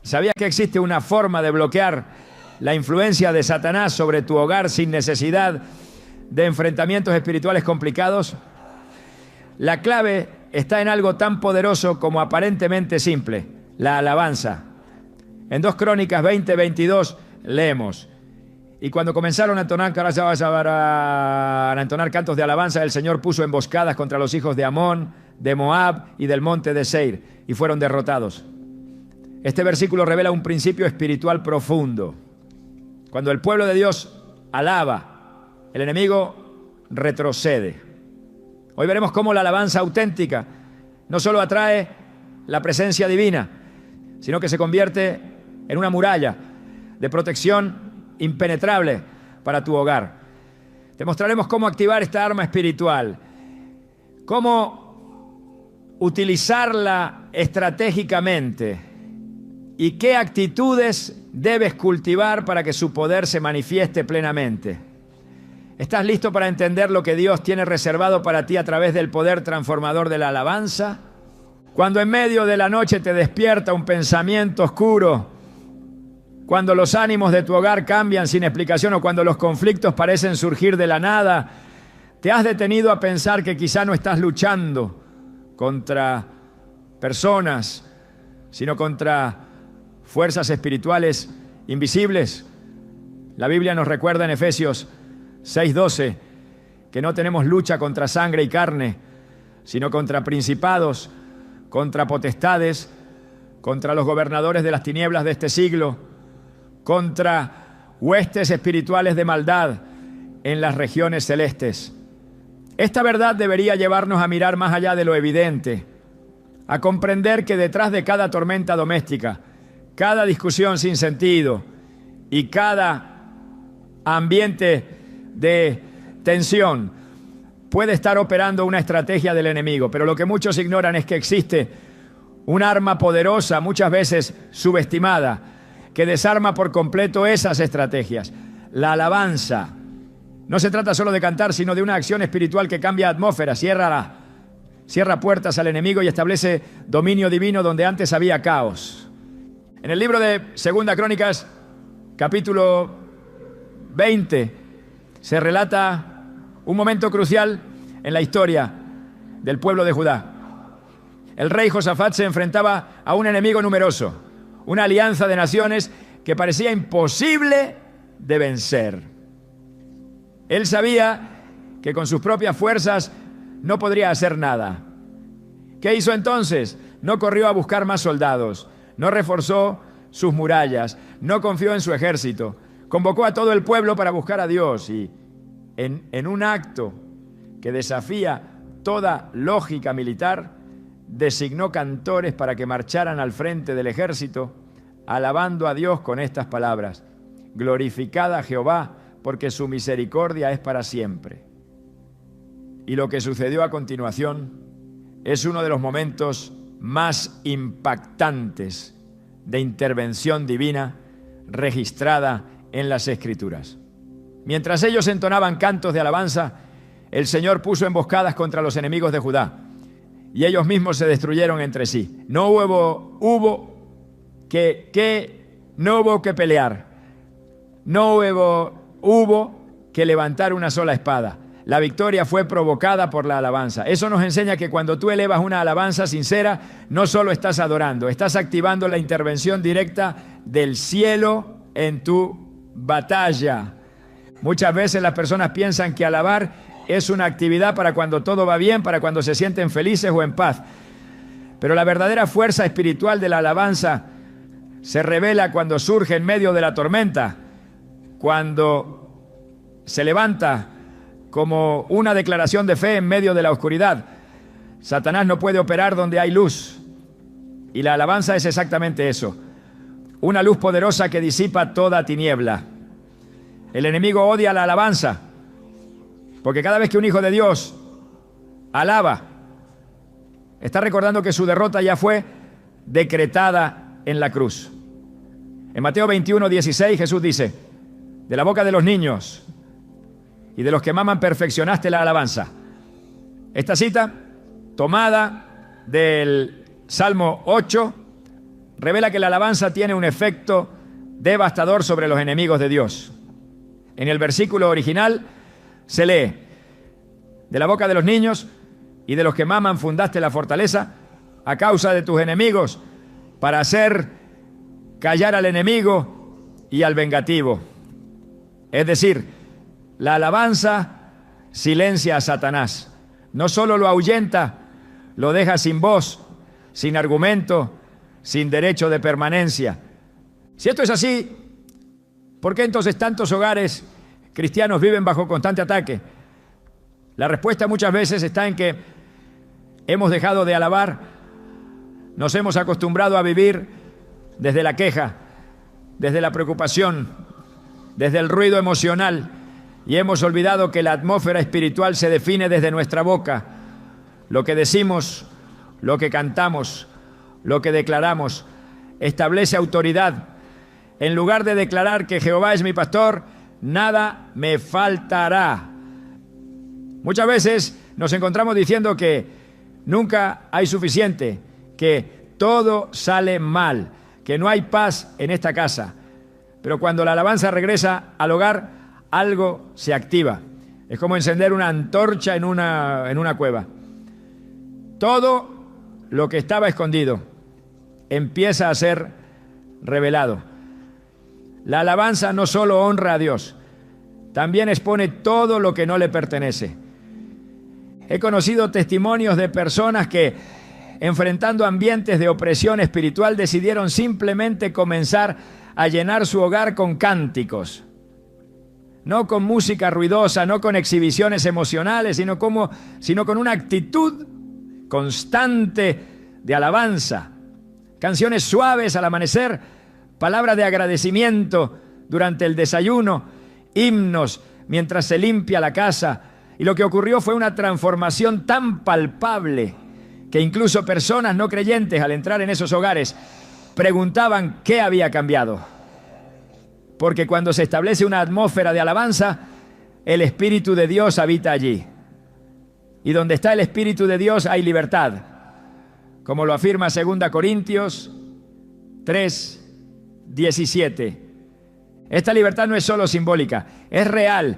¿Sabías que existe una forma de bloquear la influencia de Satanás sobre tu hogar sin necesidad de enfrentamientos espirituales complicados? La clave está en algo tan poderoso como aparentemente simple: la alabanza. En 2 Crónicas 20:22 leemos: y cuando comenzaron a entonar cantos de alabanza, el Señor puso emboscadas contra los hijos de Amón, de Moab y del monte de Seir, y fueron derrotados. Este versículo revela un principio espiritual profundo. Cuando el pueblo de Dios alaba, el enemigo retrocede. Hoy veremos cómo la alabanza auténtica no solo atrae la presencia divina, sino que se convierte en una muralla de protección impenetrable para tu hogar. Te mostraremos cómo activar esta arma espiritual, cómo utilizarla estratégicamente y qué actitudes debes cultivar para que su poder se manifieste plenamente. ¿Estás listo para entender lo que Dios tiene reservado para ti a través del poder transformador de la alabanza? Cuando en medio de la noche te despierta un pensamiento oscuro, cuando los ánimos de tu hogar cambian sin explicación o cuando los conflictos parecen surgir de la nada, ¿te has detenido a pensar que quizá no estás luchando contra personas, sino contra fuerzas espirituales invisibles? La Biblia nos recuerda en Efesios 6:12 que no tenemos lucha contra sangre y carne, sino contra principados, contra potestades, contra los gobernadores de las tinieblas de este siglo, contra huestes espirituales de maldad en las regiones celestes. Esta verdad debería llevarnos a mirar más allá de lo evidente, a comprender que detrás de cada tormenta doméstica, cada discusión sin sentido y cada ambiente de tensión puede estar operando una estrategia del enemigo. Pero lo que muchos ignoran es que existe un arma poderosa, muchas veces subestimada, que desarma por completo esas estrategias: la alabanza. No se trata solo de cantar, sino de una acción espiritual que cambia atmósfera, cierra puertas al enemigo y establece dominio divino donde antes había caos. En el libro de 2 Crónicas, capítulo 20, se relata un momento crucial en la historia del pueblo de Judá. El rey Josafat se enfrentaba a un enemigo numeroso, una alianza de naciones que parecía imposible de vencer. Él sabía que con sus propias fuerzas no podría hacer nada. ¿Qué hizo entonces? No corrió a buscar más soldados, no reforzó sus murallas, no confió en su ejército. Convocó a todo el pueblo para buscar a Dios y en un acto que desafía toda lógica militar, designó cantores para que marcharan al frente del ejército, alabando a Dios con estas palabras: glorificad a Jehová, porque su misericordia es para siempre. Y lo que sucedió a continuación es uno de los momentos más impactantes de intervención divina registrada en las Escrituras. Mientras ellos entonaban cantos de alabanza, el Señor puso emboscadas contra los enemigos de Judá y ellos mismos se destruyeron entre sí. No hubo que pelear, no hubo que levantar una sola espada. La victoria fue provocada por la alabanza. Eso nos enseña que cuando tú elevas una alabanza sincera, no solo estás adorando, estás activando la intervención directa del cielo en tu batalla. Muchas veces las personas piensan que alabar es una actividad para cuando todo va bien, para cuando se sienten felices o en paz. Pero la verdadera fuerza espiritual de la alabanza se revela cuando surge en medio de la tormenta, cuando se levanta como una declaración de fe en medio de la oscuridad. Satanás no puede operar donde hay luz. Y la alabanza es exactamente eso: una luz poderosa que disipa toda tiniebla. El enemigo odia la alabanza, porque cada vez que un hijo de Dios alaba, está recordando que su derrota ya fue decretada en la cruz. En Mateo 21:16 Jesús dice: de la boca de los niños y de los que maman perfeccionaste la alabanza. Esta cita, tomada del Salmo 8, revela que la alabanza tiene un efecto devastador sobre los enemigos de Dios. En el versículo original se lee: de la boca de los niños y de los que maman fundaste la fortaleza a causa de tus enemigos, para hacer callar al enemigo y al vengativo. Es decir, la alabanza silencia a Satanás. No solo lo ahuyenta, lo deja sin voz, sin argumento, sin derecho de permanencia. Si esto es así, ¿por qué entonces tantos hogares cristianos viven bajo constante ataque? La respuesta muchas veces está en que hemos dejado de alabar, nos hemos acostumbrado a vivir desde la queja, desde la preocupación, desde el ruido emocional, y hemos olvidado que la atmósfera espiritual se define desde nuestra boca. Lo que decimos, lo que cantamos, lo que declaramos, establece autoridad. En lugar de declarar que Jehová es mi pastor, nada me faltará. Muchas veces nos encontramos diciendo que nunca hay suficiente, que todo sale mal, que no hay paz en esta casa. Pero cuando la alabanza regresa al hogar, algo se activa. Es como encender una antorcha en una cueva. Todo lo que estaba escondido empieza a ser revelado. La alabanza no solo honra a Dios, también expone todo lo que no le pertenece. He conocido testimonios de personas que, enfrentando ambientes de opresión espiritual, decidieron simplemente comenzar a llenar su hogar con cánticos. No con música ruidosa, no con exhibiciones emocionales, sino con una actitud constante de alabanza. Canciones suaves al amanecer, palabras de agradecimiento durante el desayuno, himnos mientras se limpia la casa. Y lo que ocurrió fue una transformación tan palpable que incluso personas no creyentes, al entrar en esos hogares, preguntaban qué había cambiado. Porque cuando se establece una atmósfera de alabanza, el Espíritu de Dios habita allí. Y donde está el Espíritu de Dios hay libertad. Como lo afirma 2 Corintios 3:17. Esta libertad no es solo simbólica, es real.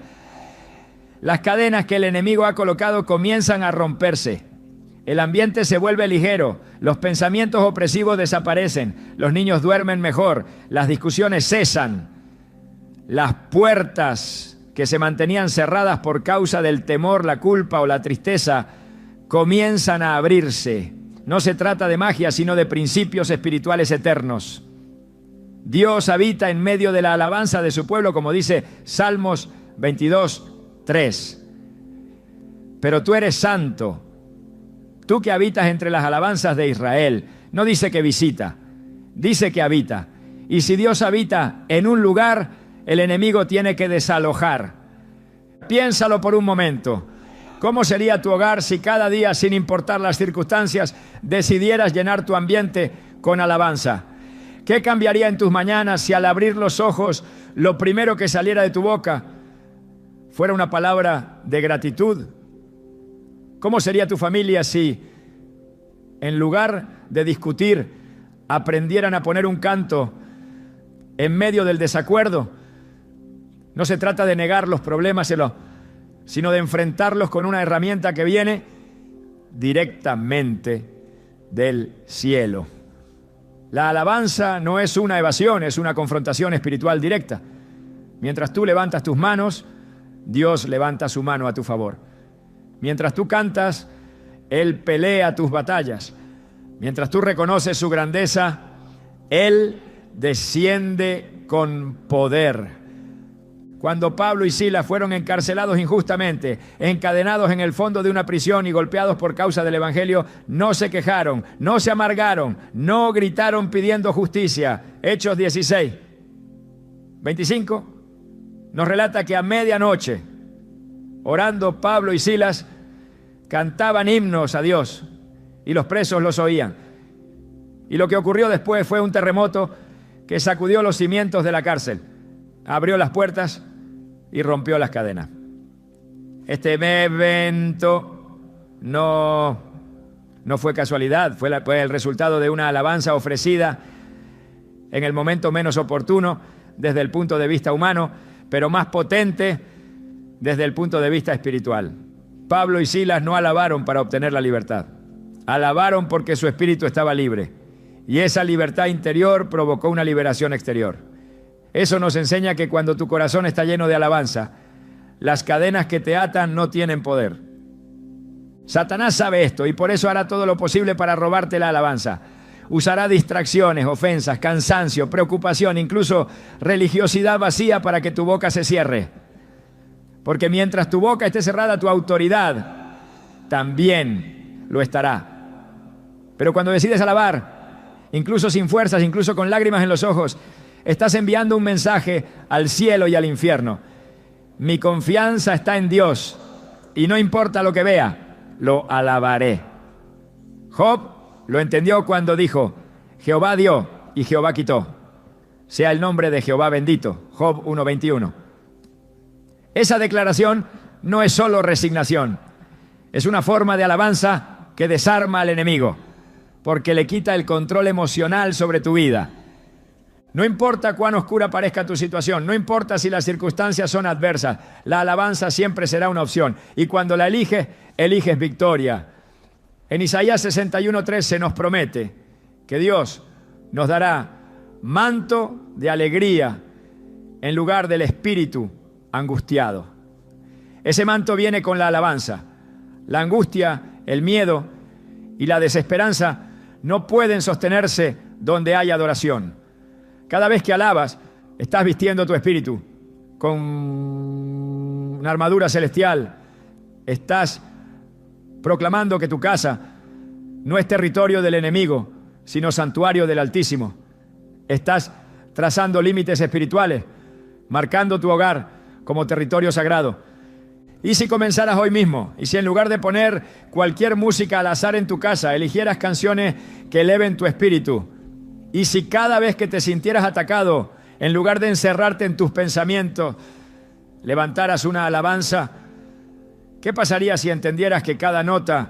Las cadenas que el enemigo ha colocado comienzan a romperse. El ambiente se vuelve ligero, los pensamientos opresivos desaparecen, los niños duermen mejor, las discusiones cesan. Las puertas que se mantenían cerradas por causa del temor, la culpa o la tristeza comienzan a abrirse. No se trata de magia, sino de principios espirituales eternos. Dios habita en medio de la alabanza de su pueblo, como dice Salmos 22:3. Pero tú eres santo, tú que habitas entre las alabanzas de Israel. No dice que visita, dice que habita. Y si Dios habita en un lugar, el enemigo tiene que desalojar. Piénsalo por un momento. ¿Cómo sería tu hogar si cada día, sin importar las circunstancias, decidieras llenar tu ambiente con alabanza? ¿Qué cambiaría en tus mañanas si al abrir los ojos, lo primero que saliera de tu boca fuera una palabra de gratitud? ¿Cómo sería tu familia si, en lugar de discutir, aprendieran a poner un canto en medio del desacuerdo? No se trata de negar los problemas, sino de enfrentarlos con una herramienta que viene directamente del cielo. La alabanza no es una evasión, es una confrontación espiritual directa. Mientras tú levantas tus manos, Dios levanta su mano a tu favor. Mientras tú cantas, Él pelea tus batallas. Mientras tú reconoces su grandeza, Él desciende con poder. Cuando Pablo y Silas fueron encarcelados injustamente, encadenados en el fondo de una prisión y golpeados por causa del Evangelio, no se quejaron, no se amargaron, no gritaron pidiendo justicia. Hechos 16:25 nos relata que a medianoche, orando Pablo y Silas, cantaban himnos a Dios y los presos los oían. Y lo que ocurrió después fue un terremoto que sacudió los cimientos de la cárcel, abrió las puertas y rompió las cadenas. Este evento no fue casualidad, fue el resultado de una alabanza ofrecida en el momento menos oportuno desde el punto de vista humano, pero más potente desde el punto de vista espiritual. Pablo y Silas no alabaron para obtener la libertad. Alabaron porque su espíritu estaba libre. Y esa libertad interior provocó una liberación exterior. Eso nos enseña que cuando tu corazón está lleno de alabanza, las cadenas que te atan no tienen poder. Satanás sabe esto y por eso hará todo lo posible para robarte la alabanza. Usará distracciones, ofensas, cansancio, preocupación, incluso religiosidad vacía para que tu boca se cierre. Porque mientras tu boca esté cerrada, tu autoridad también lo estará. Pero cuando decides alabar, incluso sin fuerzas, incluso con lágrimas en los ojos, estás enviando un mensaje al cielo y al infierno. Mi confianza está en Dios y no importa lo que vea, lo alabaré. Job lo entendió cuando dijo, Jehová dio y Jehová quitó. Sea el nombre de Jehová bendito. Job 1:21. Esa declaración no es solo resignación, es una forma de alabanza que desarma al enemigo, porque le quita el control emocional sobre tu vida. No importa cuán oscura parezca tu situación, no importa si las circunstancias son adversas, la alabanza siempre será una opción. Y cuando la eliges, eliges victoria. En Isaías 61:3 se nos promete que Dios nos dará manto de alegría en lugar del espíritu angustiado. Ese manto viene con la alabanza. La angustia, el miedo y la desesperanza no pueden sostenerse donde hay adoración. Cada vez que alabas, estás vistiendo tu espíritu con una armadura celestial. Estás proclamando que tu casa no es territorio del enemigo, sino santuario del Altísimo. Estás trazando límites espirituales, marcando tu hogar como territorio sagrado. ¿Y si comenzaras hoy mismo? ¿Y si en lugar de poner cualquier música al azar en tu casa, eligieras canciones que eleven tu espíritu? ¿Y si cada vez que te sintieras atacado, en lugar de encerrarte en tus pensamientos, levantaras una alabanza? ¿Qué pasaría si entendieras que cada nota,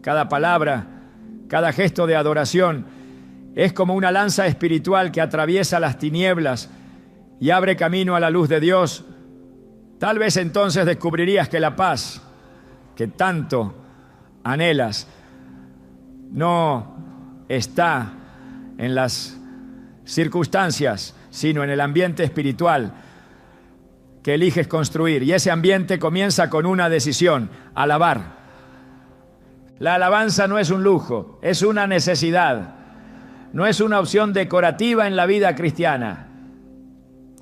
cada palabra, cada gesto de adoración es como una lanza espiritual que atraviesa las tinieblas y abre camino a la luz de Dios? Tal vez entonces descubrirías que la paz que tanto anhelas no está en las circunstancias, sino en el ambiente espiritual que eliges construir. Y ese ambiente comienza con una decisión: alabar. La alabanza no es un lujo, es una necesidad. No es una opción decorativa en la vida cristiana.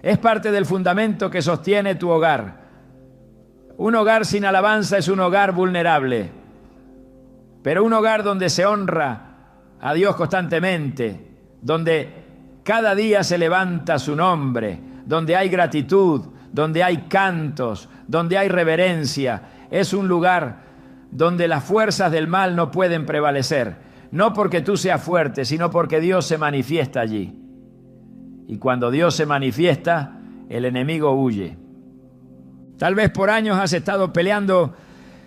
Es parte del fundamento que sostiene tu hogar. Un hogar sin alabanza es un hogar vulnerable. Pero un hogar donde se honra a Dios constantemente, donde cada día se levanta su nombre, donde hay gratitud, donde hay cantos, donde hay reverencia, es un lugar donde las fuerzas del mal no pueden prevalecer. No porque tú seas fuerte, sino porque Dios se manifiesta allí. Y cuando Dios se manifiesta, el enemigo huye. Tal vez por años has estado peleando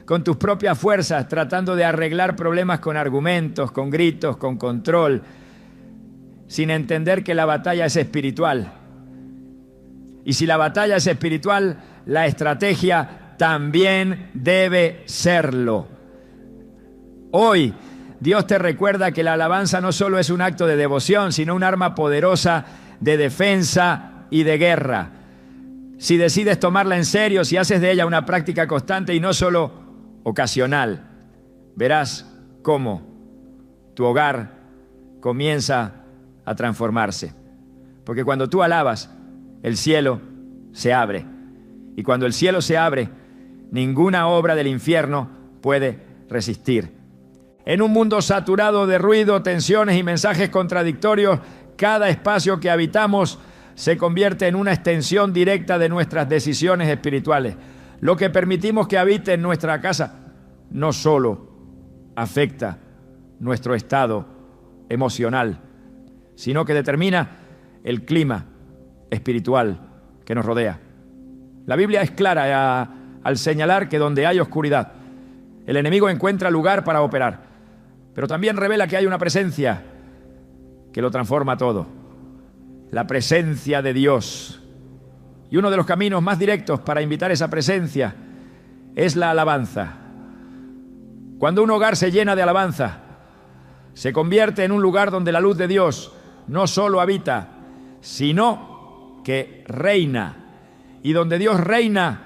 con tus propias fuerzas, tratando de arreglar problemas con argumentos, con gritos, con control, sin entender que la batalla es espiritual. Y si la batalla es espiritual, la estrategia también debe serlo. Hoy, Dios te recuerda que la alabanza no solo es un acto de devoción, sino un arma poderosa de defensa y de guerra. Si decides tomarla en serio, si haces de ella una práctica constante y no solo ocasional, verás cómo tu hogar comienza a transformarse. Porque cuando tú alabas, el cielo se abre. Y cuando el cielo se abre, ninguna obra del infierno puede resistir. En un mundo saturado de ruido, tensiones y mensajes contradictorios, cada espacio que habitamos se convierte en una extensión directa de nuestras decisiones espirituales. Lo que permitimos que habite en nuestra casa no solo afecta nuestro estado emocional, sino que determina el clima espiritual que nos rodea. La Biblia es clara al señalar que donde hay oscuridad, el enemigo encuentra lugar para operar, pero también revela que hay una presencia que lo transforma todo. la presencia de Dios. Y uno de los caminos más directos para invitar esa presencia es la alabanza. Cuando un hogar se llena de alabanza, se convierte en un lugar donde la luz de Dios no solo habita, sino que reina. Y donde Dios reina,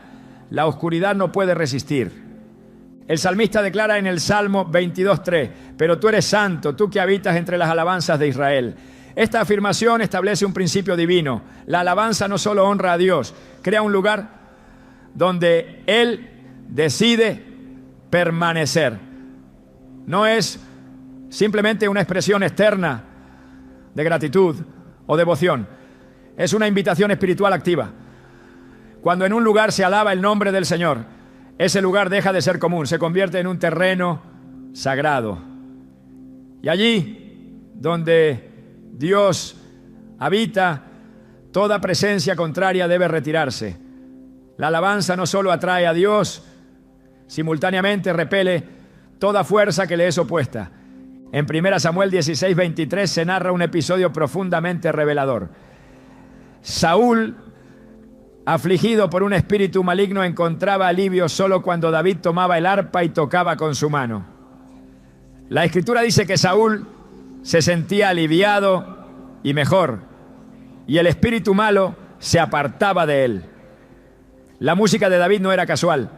la oscuridad no puede resistir. El salmista declara en el Salmo 22:3, pero tú eres santo, tú que habitas entre las alabanzas de Israel. Esta afirmación establece un principio divino. La alabanza no solo honra a Dios, crea un lugar donde Él decide permanecer. No es simplemente una expresión externa de gratitud o devoción. Es una invitación espiritual activa. Cuando en un lugar se alaba el nombre del Señor, ese lugar deja de ser común, se convierte en un terreno sagrado. Y allí, donde Dios habita, toda presencia contraria debe retirarse. La alabanza no solo atrae a Dios, simultáneamente repele toda fuerza que le es opuesta. En 1 Samuel 16:23 se narra un episodio profundamente revelador. Saúl, afligido por un espíritu maligno, encontraba alivio solo cuando David tomaba el arpa y tocaba con su mano. La Escritura dice que Saúl se sentía aliviado y mejor, y el espíritu malo se apartaba de él. La música de David no era casual,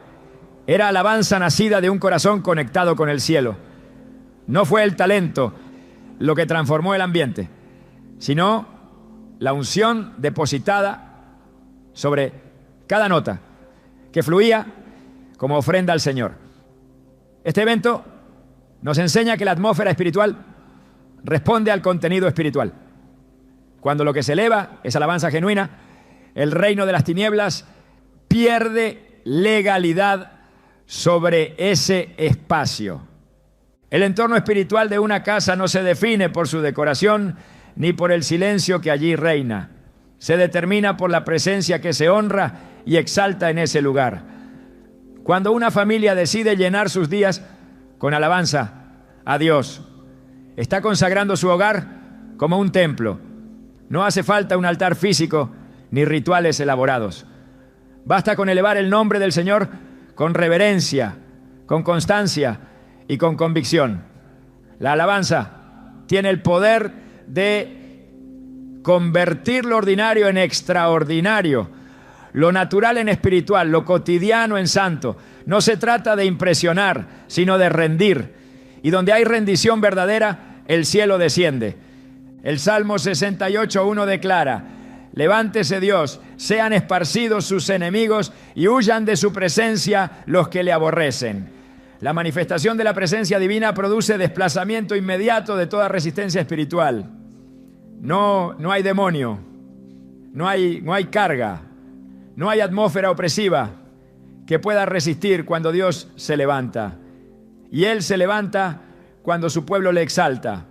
era alabanza nacida de un corazón conectado con el cielo. No fue el talento lo que transformó el ambiente, sino la unción depositada sobre cada nota que fluía como ofrenda al Señor. Este evento nos enseña que la atmósfera espiritual responde al contenido espiritual. Cuando lo que se eleva es alabanza genuina, el reino de las tinieblas pierde legalidad sobre ese espacio. El entorno espiritual de una casa no se define por su decoración ni por el silencio que allí reina. Se determina por la presencia que se honra y exalta en ese lugar. Cuando una familia decide llenar sus días con alabanza a Dios, está consagrando su hogar como un templo. No hace falta un altar físico ni rituales elaborados. Basta con elevar el nombre del Señor con reverencia, con constancia y con convicción. La alabanza tiene el poder de convertir lo ordinario en extraordinario, lo natural en espiritual, lo cotidiano en santo. No se trata de impresionar, sino de rendir. Y donde hay rendición verdadera, el cielo desciende. El Salmo 68:1 declara: levántese Dios, sean esparcidos sus enemigos y huyan de su presencia los que le aborrecen. La manifestación de la presencia divina produce desplazamiento inmediato de toda resistencia espiritual. No hay demonio, no hay carga, no hay atmósfera opresiva que pueda resistir cuando Dios se levanta. Y Él se levanta cuando su pueblo le exalta.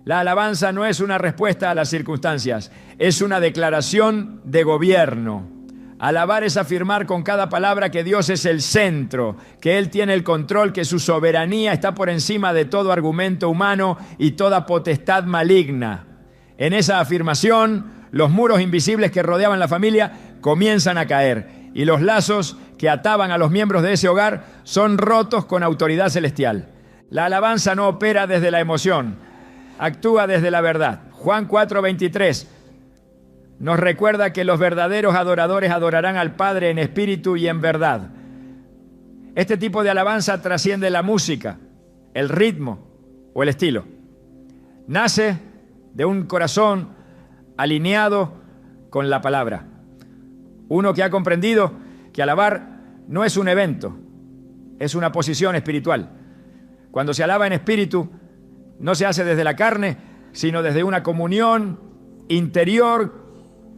La alabanza no es una respuesta a las circunstancias, es una declaración de gobierno. Alabar es afirmar con cada palabra que Dios es el centro, que Él tiene el control, que su soberanía está por encima de todo argumento humano y toda potestad maligna. En esa afirmación, los muros invisibles que rodeaban la familia comienzan a caer y los lazos que ataban a los miembros de ese hogar son rotos con autoridad celestial. La alabanza no opera desde la emoción, actúa desde la verdad. Juan 4:23 nos recuerda que los verdaderos adoradores adorarán al Padre en espíritu y en verdad. Este tipo de alabanza trasciende la música, el ritmo o el estilo. Nace de un corazón alineado con la palabra. Uno que ha comprendido que alabar no es un evento, es una posición espiritual. Cuando se alaba en espíritu, no se hace desde la carne, sino desde una comunión interior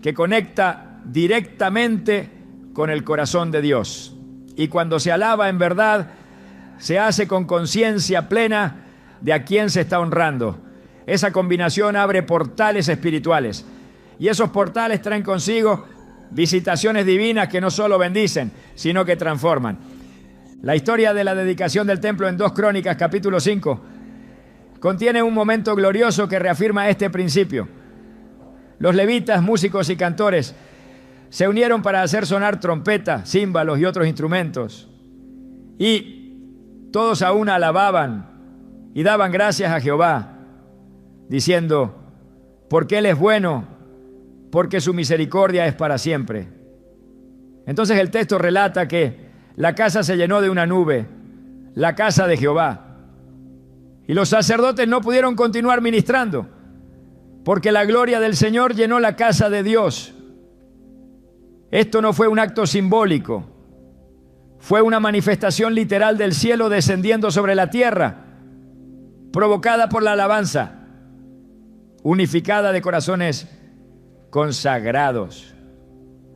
que conecta directamente con el corazón de Dios. Y cuando se alaba en verdad, se hace con conciencia plena de a quién se está honrando. Esa combinación abre portales espirituales. Y esos portales traen consigo visitaciones divinas que no solo bendicen, sino que transforman. La historia de la dedicación del templo en 2 Crónicas, capítulo 5, contiene un momento glorioso que reafirma este principio. Los levitas, músicos y cantores se unieron para hacer sonar trompetas, címbalos y otros instrumentos. Y todos a una alababan y daban gracias a Jehová, diciendo, porque Él es bueno, porque su misericordia es para siempre. Entonces el texto relata que la casa se llenó de una nube, la casa de Jehová. Y los sacerdotes no pudieron continuar ministrando, porque la gloria del Señor llenó la casa de Dios. Esto no fue un acto simbólico, fue una manifestación literal del cielo descendiendo sobre la tierra, provocada por la alabanza, unificada de corazones consagrados.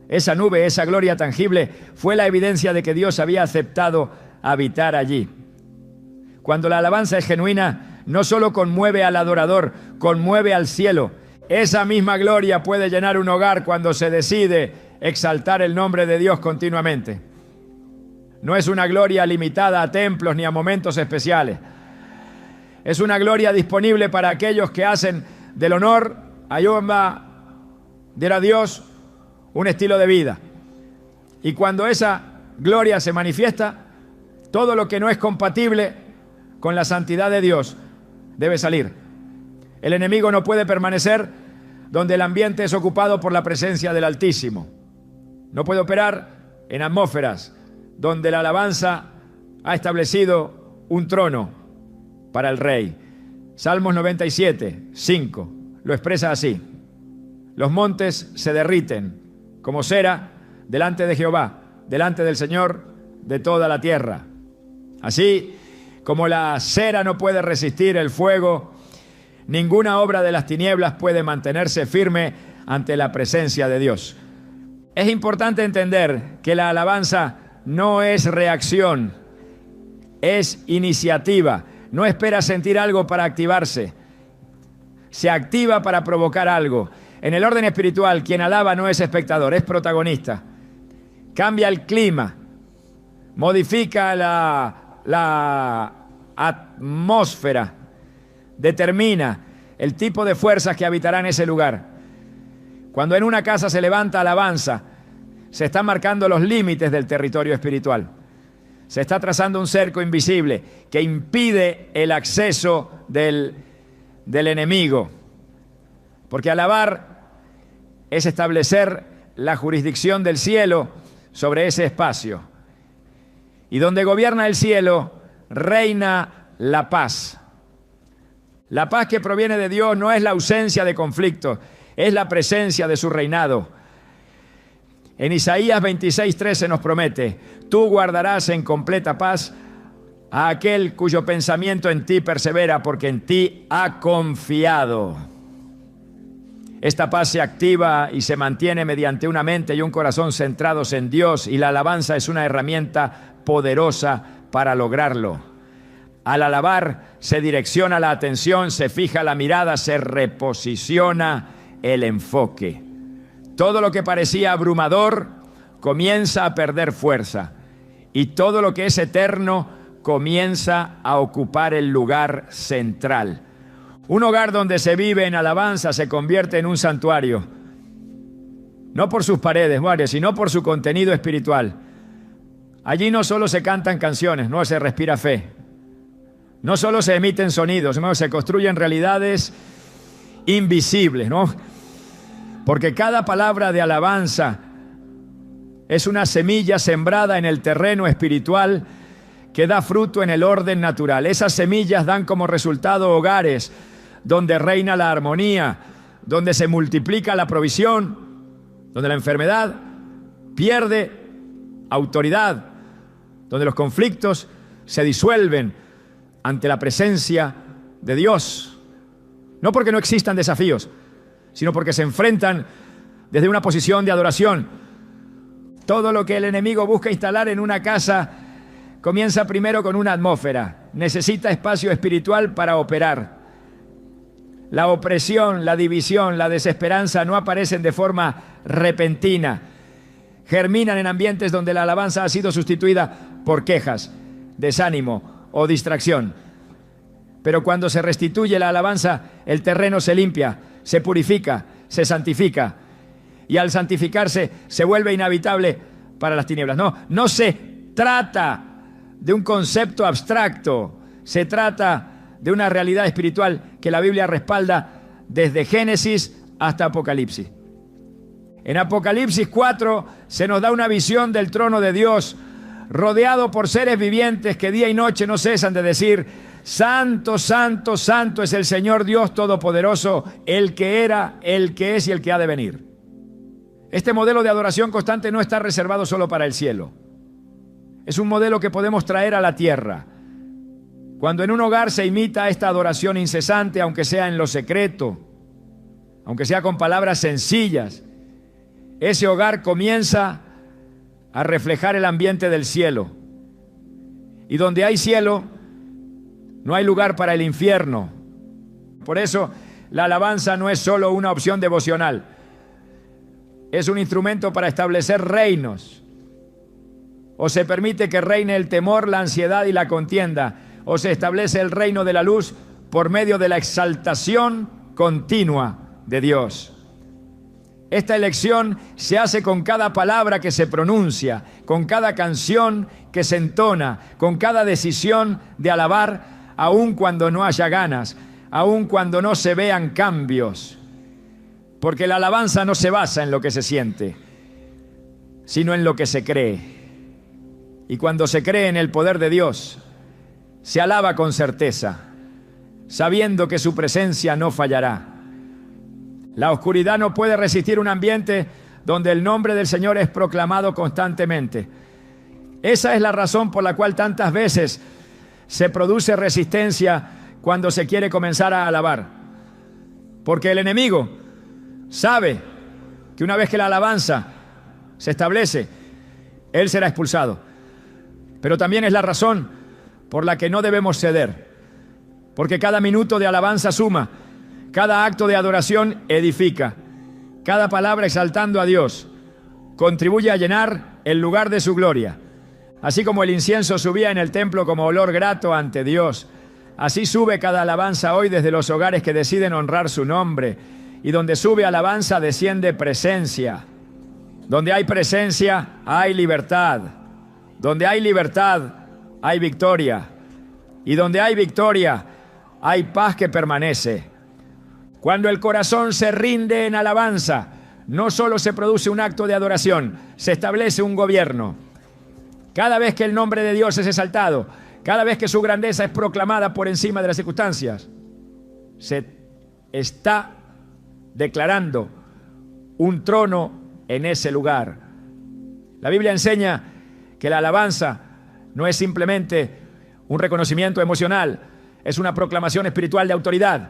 Esa nube, esa gloria tangible, fue la evidencia de que Dios había aceptado habitar allí. Cuando la alabanza es genuina, no solo conmueve al adorador, conmueve al cielo. Esa misma gloria puede llenar un hogar cuando se decide exaltar el nombre de Dios continuamente. No es una gloria limitada a templos ni a momentos especiales. Es una gloria disponible para aquellos que hacen del honor a Jehová, a Dios, un estilo de vida. Y cuando esa gloria se manifiesta, todo lo que no es compatible con la santidad de Dios debe salir. El enemigo no puede permanecer donde el ambiente es ocupado por la presencia del Altísimo. No puede operar en atmósferas donde la alabanza ha establecido un trono para el Rey. Salmos 97, 5, lo expresa así: los montes se derriten como cera delante de Jehová, delante del Señor de toda la tierra. Así como la cera no puede resistir el fuego, ninguna obra de las tinieblas puede mantenerse firme ante la presencia de Dios. Es importante entender que la alabanza no es reacción, es iniciativa. No espera sentir algo para activarse, se activa para provocar algo. En el orden espiritual, quien alaba no es espectador, es protagonista. Cambia el clima, modifica la atmósfera, determina el tipo de fuerzas que habitarán ese lugar. Cuando en una casa se levanta alabanza, se están marcando los límites del territorio espiritual. Se está trazando un cerco invisible que impide el acceso del enemigo. Porque alabar es establecer la jurisdicción del cielo sobre ese espacio. Y donde gobierna el cielo, reina la paz. La paz que proviene de Dios no es la ausencia de conflictos, es la presencia de su reinado. En Isaías 26:13 nos promete: tú guardarás en completa paz a aquel cuyo pensamiento en ti persevera, porque en ti ha confiado. Esta paz se activa y se mantiene mediante una mente y un corazón centrados en Dios, y la alabanza es una herramienta poderosa para lograrlo. Al alabar se direcciona la atención, se fija la mirada, se reposiciona el enfoque. Todo lo que parecía abrumador comienza a perder fuerza, y todo lo que es eterno comienza a ocupar el lugar central. Un hogar donde se vive en alabanza se convierte en un santuario, no por sus paredes, sino por su contenido espiritual. Allí no solo se cantan canciones, no se respira fe. No solo se emiten sonidos, no, se construyen realidades invisibles, ¿no? Porque cada palabra de alabanza es una semilla sembrada en el terreno espiritual que da fruto en el orden natural. Esas semillas dan como resultado hogares donde reina la armonía, donde se multiplica la provisión, donde la enfermedad pierde autoridad, donde los conflictos se disuelven ante la presencia de Dios. No porque no existan desafíos, sino porque se enfrentan desde una posición de adoración. Todo lo que el enemigo busca instalar en una casa comienza primero con una atmósfera. Necesita espacio espiritual para operar. La opresión, la división, la desesperanza no aparecen de forma repentina. Germinan en ambientes donde la alabanza ha sido sustituida por quejas, desánimo o distracción. Pero cuando se restituye la alabanza, el terreno se limpia, se purifica, se santifica. Y al santificarse se vuelve inhabitable para las tinieblas. No se trata de un concepto abstracto. Se trata de una realidad espiritual que la Biblia respalda desde Génesis hasta Apocalipsis. En Apocalipsis 4 se nos da una visión del trono de Dios, rodeado por seres vivientes que día y noche no cesan de decir: Santo, santo, santo es el Señor Dios Todopoderoso, el que era, el que es y el que ha de venir. Este modelo de adoración constante no está reservado solo para el cielo. Es un modelo que podemos traer a la tierra. Cuando en un hogar se imita esta adoración incesante, aunque sea en lo secreto, aunque sea con palabras sencillas, ese hogar comienza a reflejar el ambiente del cielo. Y donde hay cielo, no hay lugar para el infierno. Por eso, la alabanza no es solo una opción devocional. Es un instrumento para establecer reinos. O se permite que reine el temor, la ansiedad y la contienda, o se establece el reino de la luz por medio de la exaltación continua de Dios. Esta elección se hace con cada palabra que se pronuncia, con cada canción que se entona, con cada decisión de alabar, aun cuando no haya ganas, aun cuando no se vean cambios. Porque la alabanza no se basa en lo que se siente, sino en lo que se cree. Y cuando se cree en el poder de Dios, se alaba con certeza, sabiendo que su presencia no fallará. La oscuridad no puede resistir un ambiente donde el nombre del Señor es proclamado constantemente. Esa es la razón por la cual tantas veces se produce resistencia cuando se quiere comenzar a alabar. Porque el enemigo sabe que una vez que la alabanza se establece, él será expulsado. Pero también es la razón por la que no debemos ceder. Porque cada minuto de alabanza suma. Cada acto de adoración edifica. Cada palabra exaltando a Dios contribuye a llenar el lugar de su gloria. Así como el incienso subía en el templo como olor grato ante Dios, así sube cada alabanza hoy desde los hogares que deciden honrar su nombre. Y donde sube alabanza desciende presencia. Donde hay presencia hay libertad. Donde hay libertad hay victoria. Y donde hay victoria hay paz que permanece. Cuando el corazón se rinde en alabanza, no solo se produce un acto de adoración, se establece un gobierno. Cada vez que el nombre de Dios es exaltado, cada vez que su grandeza es proclamada por encima de las circunstancias, se está declarando un trono en ese lugar. La Biblia enseña que la alabanza no es simplemente un reconocimiento emocional, es una proclamación espiritual de autoridad.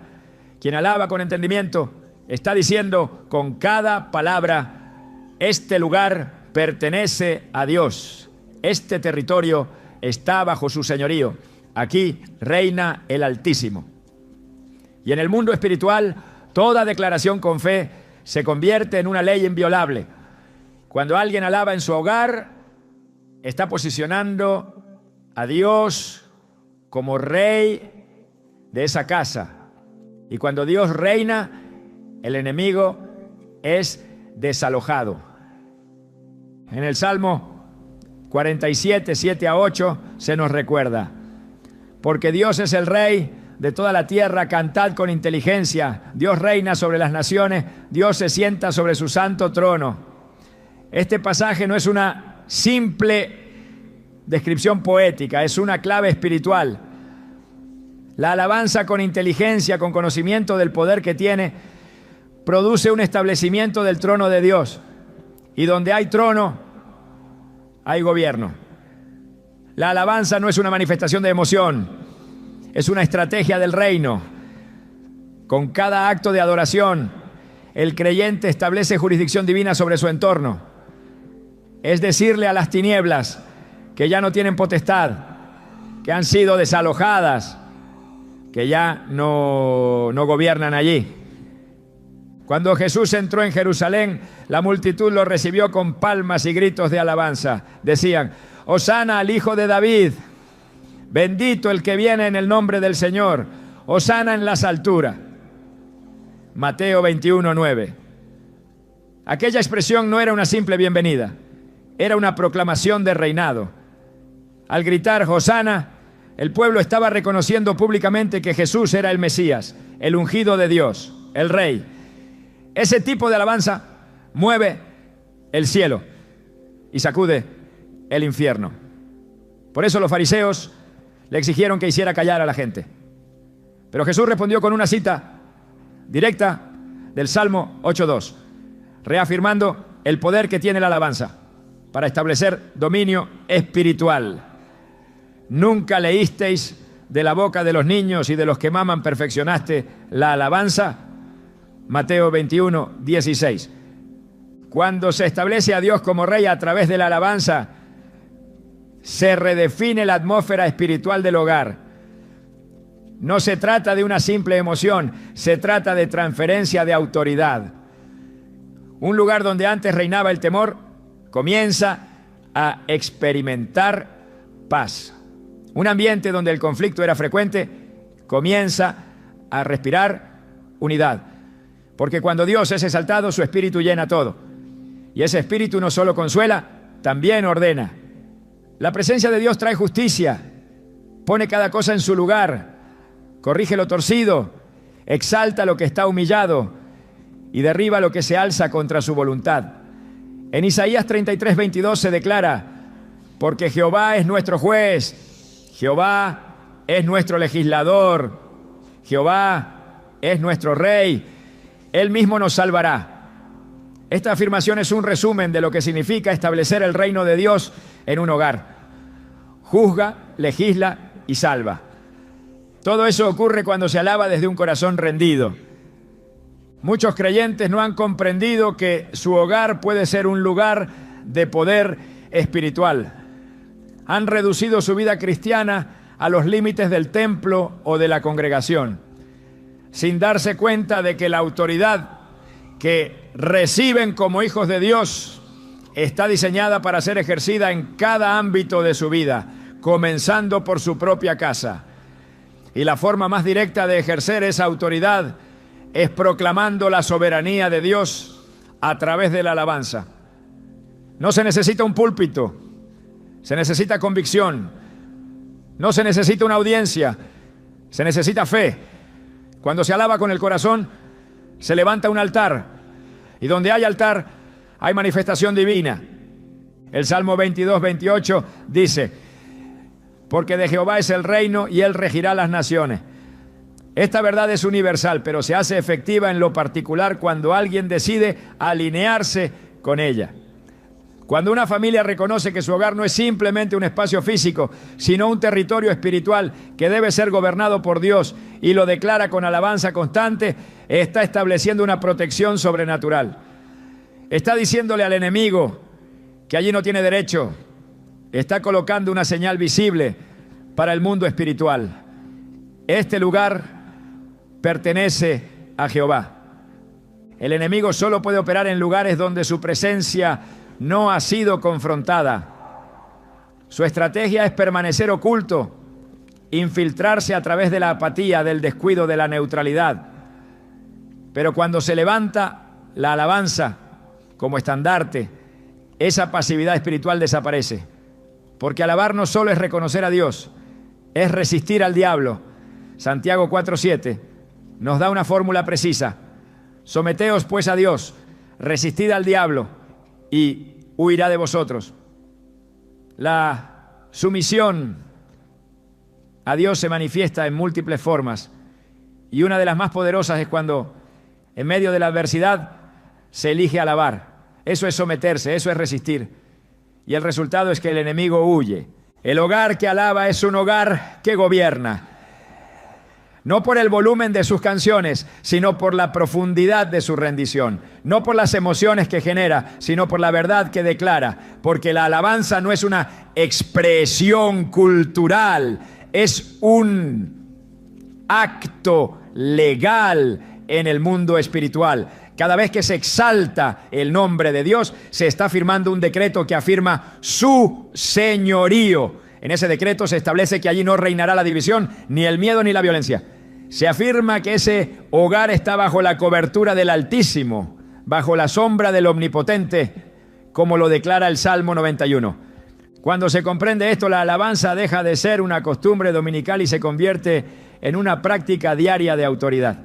Quien alaba con entendimiento está diciendo con cada palabra: este lugar pertenece a Dios, este territorio está bajo su señorío, aquí reina el Altísimo. Y en el mundo espiritual, toda declaración con fe se convierte en una ley inviolable. Cuando alguien alaba en su hogar, está posicionando a Dios como rey de esa casa. Y cuando Dios reina, el enemigo es desalojado. En el Salmo 47, 7 a 8, se nos recuerda: porque Dios es el Rey de toda la tierra, cantad con inteligencia. Dios reina sobre las naciones, Dios se sienta sobre su santo trono. Este pasaje no es una simple descripción poética, es una clave espiritual. La alabanza con inteligencia, con conocimiento del poder que tiene, produce un establecimiento del trono de Dios. Y donde hay trono, hay gobierno. La alabanza no es una manifestación de emoción, es una estrategia del reino. Con cada acto de adoración, el creyente establece jurisdicción divina sobre su entorno. Es decirle a las tinieblas que ya no tienen potestad, que han sido desalojadas, que ya no gobiernan allí. Cuando Jesús entró en Jerusalén, la multitud lo recibió con palmas y gritos de alabanza. Decían: Hosana al Hijo de David, bendito el que viene en el nombre del Señor, Hosana en las alturas. Mateo 21:9. Aquella expresión no era una simple bienvenida, era una proclamación de reinado. Al gritar Hosana, el pueblo estaba reconociendo públicamente que Jesús era el Mesías, el ungido de Dios, el Rey. Ese tipo de alabanza mueve el cielo y sacude el infierno. Por eso los fariseos le exigieron que hiciera callar a la gente. Pero Jesús respondió con una cita directa del Salmo 8:2, reafirmando el poder que tiene la alabanza para establecer dominio espiritual. ¿Nunca leísteis de la boca de los niños y de los que maman perfeccionaste la alabanza? Mateo 21:16. Cuando se establece a Dios como Rey a través de la alabanza, se redefine la atmósfera espiritual del hogar. No se trata de una simple emoción, se trata de transferencia de autoridad. Un lugar donde antes reinaba el temor comienza a experimentar paz. Un ambiente donde el conflicto era frecuente comienza a respirar unidad. Porque cuando Dios es exaltado, su espíritu llena todo. Y ese espíritu no solo consuela, también ordena. La presencia de Dios trae justicia, pone cada cosa en su lugar, corrige lo torcido, exalta lo que está humillado y derriba lo que se alza contra su voluntad. En Isaías 33:22 se declara: porque Jehová es nuestro juez, Jehová es nuestro legislador, Jehová es nuestro rey, Él mismo nos salvará. Esta afirmación es un resumen de lo que significa establecer el reino de Dios en un hogar. Juzga, legisla y salva. Todo eso ocurre cuando se alaba desde un corazón rendido. Muchos creyentes no han comprendido que su hogar puede ser un lugar de poder espiritual. Han reducido su vida cristiana a los límites del templo o de la congregación, sin darse cuenta de que la autoridad que reciben como hijos de Dios está diseñada para ser ejercida en cada ámbito de su vida, comenzando por su propia casa. Y la forma más directa de ejercer esa autoridad es proclamando la soberanía de Dios a través de la alabanza. No se necesita un púlpito, se necesita convicción. No se necesita una audiencia, se necesita fe. Cuando se alaba con el corazón, se levanta un altar, y donde hay altar, hay manifestación divina. El Salmo 22:28 dice: porque de Jehová es el reino y Él regirá las naciones. Esta verdad es universal, pero se hace efectiva en lo particular cuando alguien decide alinearse con ella. Cuando una familia reconoce que su hogar no es simplemente un espacio físico, sino un territorio espiritual que debe ser gobernado por Dios y lo declara con alabanza constante, está estableciendo una protección sobrenatural. Está diciéndole al enemigo que allí no tiene derecho. Está colocando una señal visible para el mundo espiritual. Este lugar pertenece a Jehová. El enemigo solo puede operar en lugares donde su presencia no ha sido confrontada. Su estrategia es permanecer oculto, infiltrarse a través de la apatía, del descuido, de la neutralidad. Pero cuando se levanta la alabanza como estandarte, esa pasividad espiritual desaparece. Porque alabar no solo es reconocer a Dios, es resistir al diablo. Santiago 4:7 nos da una fórmula precisa. Someteos pues a Dios, resistid al diablo y huirá de vosotros. La sumisión a Dios se manifiesta en múltiples formas, y una de las más poderosas es cuando en medio de la adversidad se elige alabar. Eso es someterse, eso es resistir, y el resultado es que el enemigo huye. El hogar que alaba es un hogar que gobierna, no por el volumen de sus canciones, sino por la profundidad de su rendición. No por las emociones que genera, sino por la verdad que declara. Porque la alabanza no es una expresión cultural, es un acto legal en el mundo espiritual. Cada vez que se exalta el nombre de Dios, se está firmando un decreto que afirma su señorío. En ese decreto se establece que allí no reinará la división, ni el miedo, ni la violencia. Se afirma que ese hogar está bajo la cobertura del Altísimo, bajo la sombra del Omnipotente, como lo declara el Salmo 91. Cuando se comprende esto, la alabanza deja de ser una costumbre dominical y se convierte en una práctica diaria de autoridad.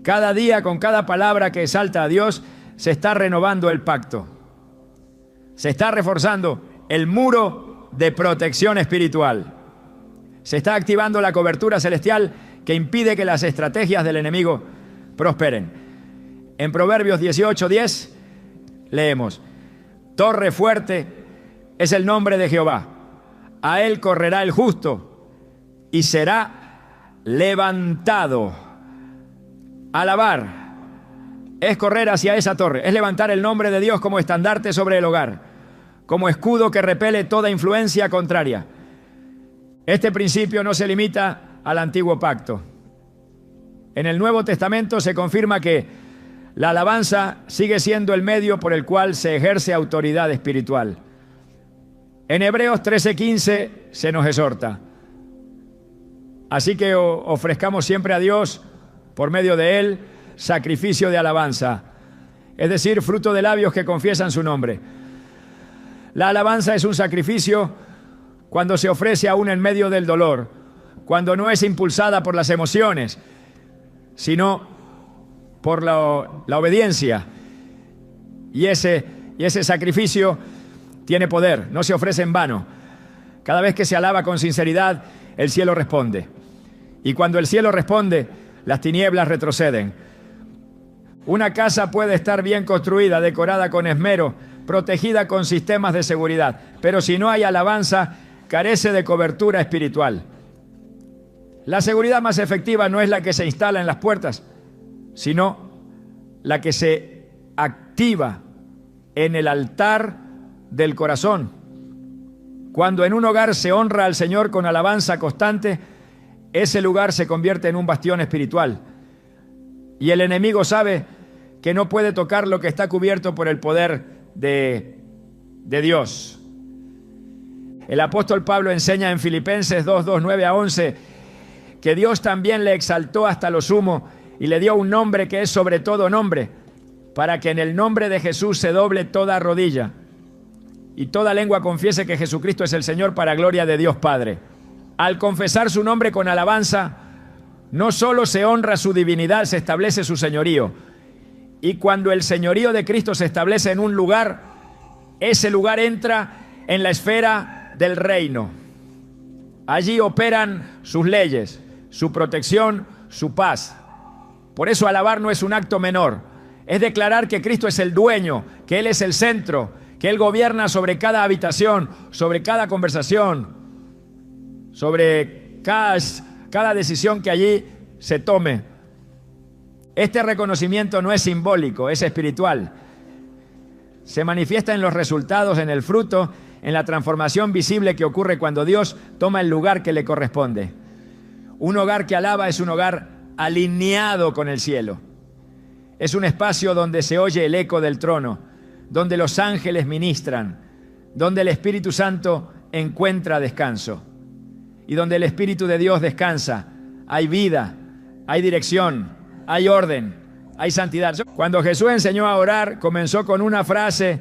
Cada día, con cada palabra que exalta a Dios, se está renovando el pacto. Se está reforzando el muro de protección espiritual. Se está activando la cobertura celestial que impide que las estrategias del enemigo prosperen. En Proverbios 18:10 leemos: torre fuerte es el nombre de Jehová. A él correrá el justo y será levantado. Alabar es correr hacia esa torre, es levantar el nombre de Dios como estandarte sobre el hogar, como escudo que repele toda influencia contraria. Este principio no se limita al antiguo pacto. En el Nuevo Testamento se confirma que la alabanza sigue siendo el medio por el cual se ejerce autoridad espiritual. En Hebreos 13:15 se nos exhorta: así que ofrezcamos siempre a Dios, por medio de Él, sacrificio de alabanza, es decir, fruto de labios que confiesan su nombre. La alabanza es un sacrificio cuando se ofrece aún en medio del dolor, cuando no es impulsada por las emociones, sino por la obediencia. Y ese sacrificio tiene poder, no se ofrece en vano. Cada vez que se alaba con sinceridad, el cielo responde. Y cuando el cielo responde, las tinieblas retroceden. Una casa puede estar bien construida, decorada con esmero, protegida con sistemas de seguridad, pero si no hay alabanza, carece de cobertura espiritual. La seguridad más efectiva no es la que se instala en las puertas, sino la que se activa en el altar del corazón. Cuando en un hogar se honra al Señor con alabanza constante, ese lugar se convierte en un bastión espiritual. Y el enemigo sabe que no puede tocar lo que está cubierto por el poder de Dios. El apóstol Pablo enseña en Filipenses 2, 9 a 11, que Dios también le exaltó hasta lo sumo y le dio un nombre que es sobre todo nombre, para que en el nombre de Jesús se doble toda rodilla y toda lengua confiese que Jesucristo es el Señor, para gloria de Dios Padre. Al confesar su nombre con alabanza, no solo se honra su divinidad, se establece su señorío. Y cuando el señorío de Cristo se establece en un lugar, ese lugar entra en la esfera del reino. Allí operan sus leyes, su protección, su paz. Por eso alabar no es un acto menor. Es declarar que Cristo es el dueño, que Él es el centro, que Él gobierna sobre cada habitación, sobre cada conversación, sobre cada decisión que allí se tome. Este reconocimiento no es simbólico, es espiritual. Se manifiesta en los resultados, en el fruto, en la transformación visible que ocurre cuando Dios toma el lugar que le corresponde. Un hogar que alaba es un hogar alineado con el cielo. Es un espacio donde se oye el eco del trono, donde los ángeles ministran, donde el Espíritu Santo encuentra descanso y donde el Espíritu de Dios descansa. Hay vida, hay dirección, hay orden, hay santidad. Cuando Jesús enseñó a orar, comenzó con una frase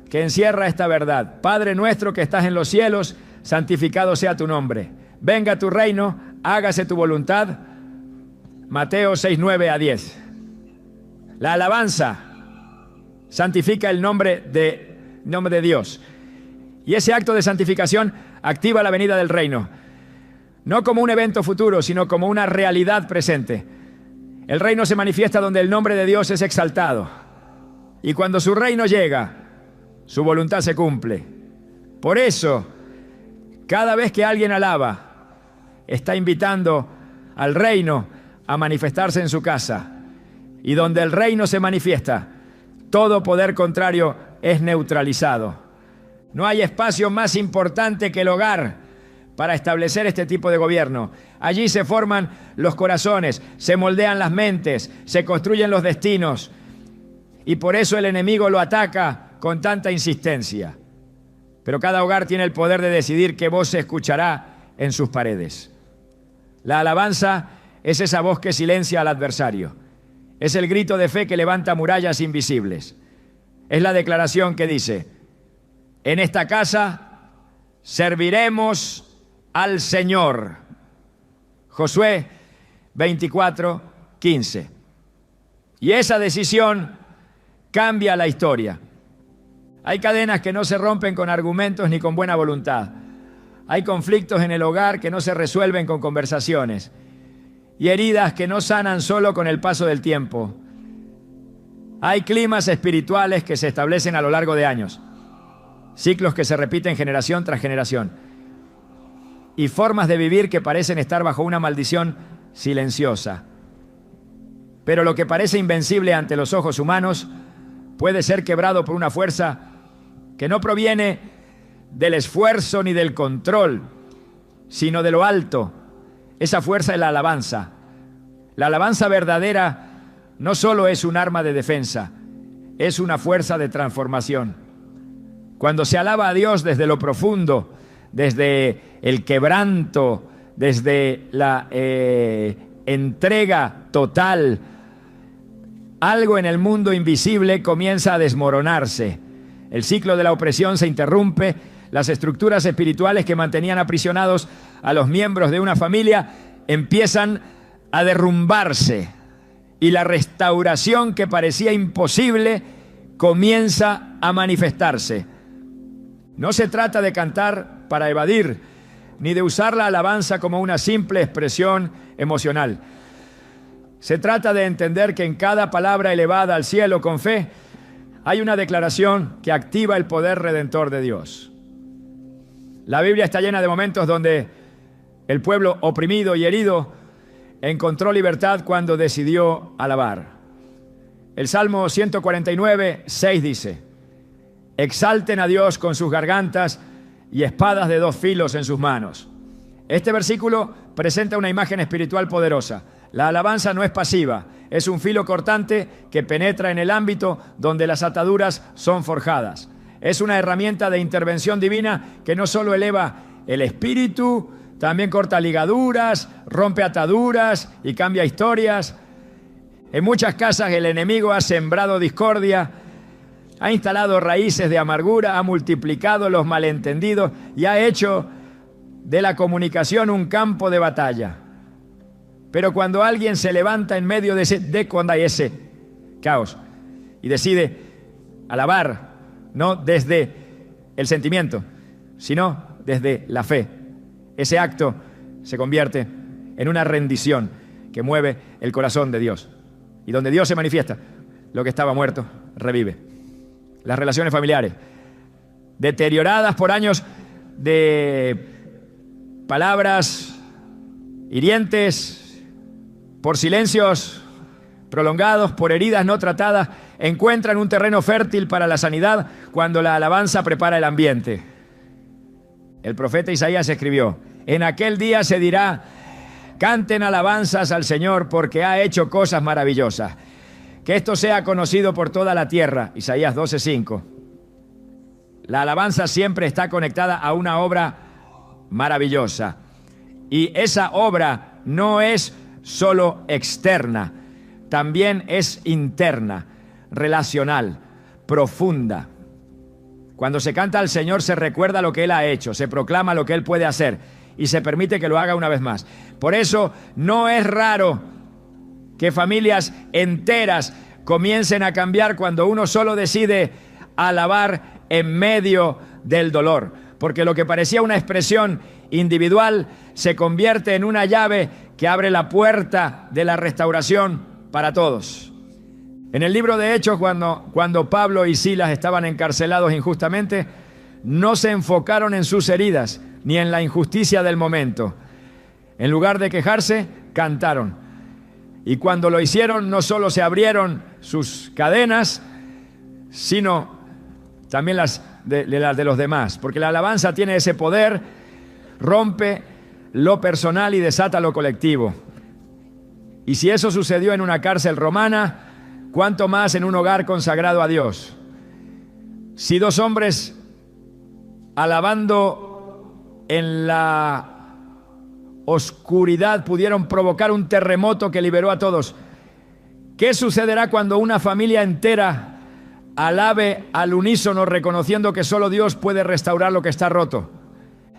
que encierra esta verdad: Padre nuestro que estás en los cielos, santificado sea tu nombre. Venga tu reino, hágase tu voluntad. Mateo 6, 9 a 10. La alabanza santifica el nombre de Dios. Y ese acto de santificación activa la venida del reino. No como un evento futuro, sino como una realidad presente. El reino se manifiesta donde el nombre de Dios es exaltado. Y cuando su reino llega, su voluntad se cumple. Por eso, cada vez que alguien alaba, está invitando al reino a manifestarse en su casa. Y donde el reino se manifiesta, todo poder contrario es neutralizado. No hay espacio más importante que el hogar para establecer este tipo de gobierno. Allí se forman los corazones, se moldean las mentes, se construyen los destinos. Y por eso el enemigo lo ataca con tanta insistencia. Pero cada hogar tiene el poder de decidir qué voz se escuchará en sus paredes. La alabanza es esa voz que silencia al adversario. Es el grito de fe que levanta murallas invisibles. Es la declaración que dice: en esta casa serviremos al Señor. Josué 24:15. Y esa decisión cambia la historia. Hay cadenas que no se rompen con argumentos ni con buena voluntad. Hay conflictos en el hogar que no se resuelven con conversaciones. Y heridas que no sanan solo con el paso del tiempo. Hay climas espirituales que se establecen a lo largo de años. Ciclos que se repiten generación tras generación. Y formas de vivir que parecen estar bajo una maldición silenciosa. Pero lo que parece invencible ante los ojos humanos puede ser quebrado por una fuerza que no proviene del esfuerzo ni del control, sino de lo alto. Esa fuerza es la alabanza. La alabanza verdadera no solo es un arma de defensa, es una fuerza de transformación. Cuando se alaba a Dios desde lo profundo, desde el quebranto, desde la entrega total, algo en el mundo invisible comienza a desmoronarse. El ciclo de la opresión se interrumpe. Las estructuras espirituales que mantenían aprisionados a los miembros de una familia empiezan a derrumbarse. Y la restauración que parecía imposible comienza a manifestarse. No se trata de cantar para evadir, ni de usar la alabanza como una simple expresión emocional. Se trata de entender que en cada palabra elevada al cielo con fe hay una declaración que activa el poder redentor de Dios. La Biblia está llena de momentos donde el pueblo oprimido y herido encontró libertad cuando decidió alabar. El Salmo 149:6 dice: exalten a Dios con sus gargantas y espadas de dos filos en sus manos. Este versículo presenta una imagen espiritual poderosa. La alabanza no es pasiva, es un filo cortante que penetra en el ámbito donde las ataduras son forjadas. Es una herramienta de intervención divina que no solo eleva el espíritu, también corta ligaduras, rompe ataduras y cambia historias. En muchas casas el enemigo ha sembrado discordia, ha instalado raíces de amargura, ha multiplicado los malentendidos y ha hecho de la comunicación un campo de batalla. Pero cuando alguien se levanta en medio de ese caos y decide alabar, no desde el sentimiento, sino desde la fe, ese acto se convierte en una rendición que mueve el corazón de Dios. Y donde Dios se manifiesta, lo que estaba muerto revive. Las relaciones familiares, deterioradas por años de palabras hirientes, por silencios prolongados, por heridas no tratadas, encuentran un terreno fértil para la sanidad cuando la alabanza prepara el ambiente. El profeta Isaías escribió: en aquel día se dirá, canten alabanzas al Señor porque ha hecho cosas maravillosas. Que esto sea conocido por toda la tierra. Isaías 12:5. La alabanza siempre está conectada a una obra maravillosa. Y esa obra no es solo externa, también es interna, relacional, profunda. Cuando se canta al Señor se recuerda lo que Él ha hecho, se proclama lo que Él puede hacer y se permite que lo haga una vez más. Por eso no es raro que familias enteras comiencen a cambiar cuando uno solo decide alabar en medio del dolor, porque lo que parecía una expresión individual se convierte en una llave que abre la puerta de la restauración para todos. En el libro de Hechos, cuando Pablo y Silas estaban encarcelados injustamente, no se enfocaron en sus heridas ni en la injusticia del momento. En lugar de quejarse, cantaron. Y cuando lo hicieron, no solo se abrieron sus cadenas, sino también las de los demás. Porque la alabanza tiene ese poder, rompe lo personal y desata lo colectivo. Y si eso sucedió en una cárcel romana, ¿cuánto más en un hogar consagrado a Dios? Si dos hombres alabando en la oscuridad pudieron provocar un terremoto que liberó a todos, ¿Qué sucederá cuando una familia entera alabe al unísono reconociendo que solo Dios puede restaurar lo que está roto?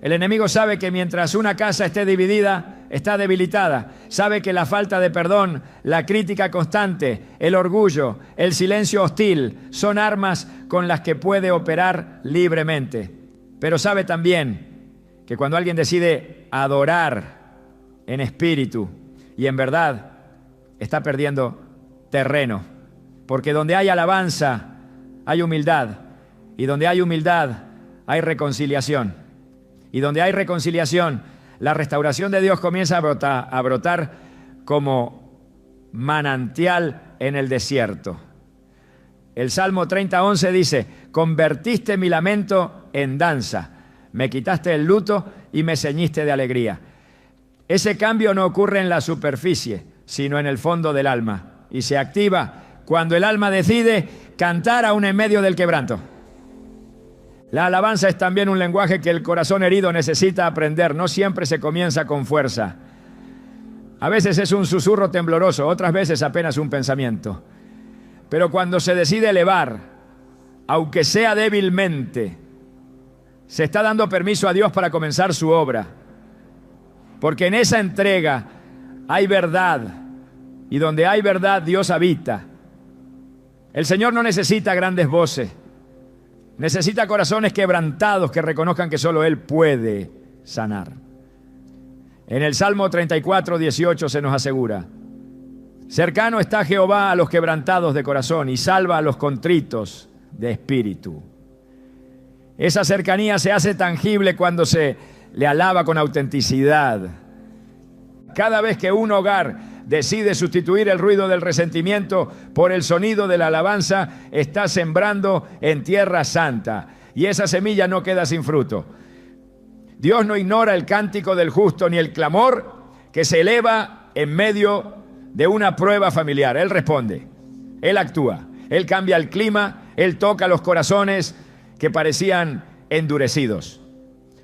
El enemigo sabe que mientras una casa esté dividida, está debilitada. Sabe que la falta de perdón, la crítica constante, el orgullo, el silencio hostil son armas con las que puede operar libremente. Pero sabe también que cuando alguien decide adorar en espíritu y en verdad, está perdiendo terreno. Porque donde hay alabanza, hay humildad. Y donde hay humildad, hay reconciliación. Y donde hay reconciliación, la restauración de Dios comienza a brotar como manantial en el desierto. El Salmo 30:11 dice: convertiste mi lamento en danza, me quitaste el luto y me ceñiste de alegría. Ese cambio no ocurre en la superficie, sino en el fondo del alma, y se activa cuando el alma decide cantar aún en medio del quebranto. La alabanza es también un lenguaje que el corazón herido necesita aprender. No siempre se comienza con fuerza. A veces es un susurro tembloroso, otras veces apenas un pensamiento. Pero cuando se decide elevar, aunque sea débilmente, se está dando permiso a Dios para comenzar su obra. Porque en esa entrega hay verdad, y donde hay verdad, Dios habita. El Señor no necesita grandes voces. Necesita corazones quebrantados que reconozcan que solo Él puede sanar. En el Salmo 34:18 se nos asegura: cercano está Jehová a los quebrantados de corazón y salva a los contritos de espíritu. Esa cercanía se hace tangible cuando se le alaba con autenticidad. Cada vez que un hogar decide sustituir el ruido del resentimiento por el sonido de la alabanza, está sembrando en tierra santa, y esa semilla no queda sin fruto. Dios no ignora el cántico del justo ni el clamor que se eleva en medio de una prueba familiar. Él responde, Él actúa, Él cambia el clima, Él toca los corazones que parecían endurecidos.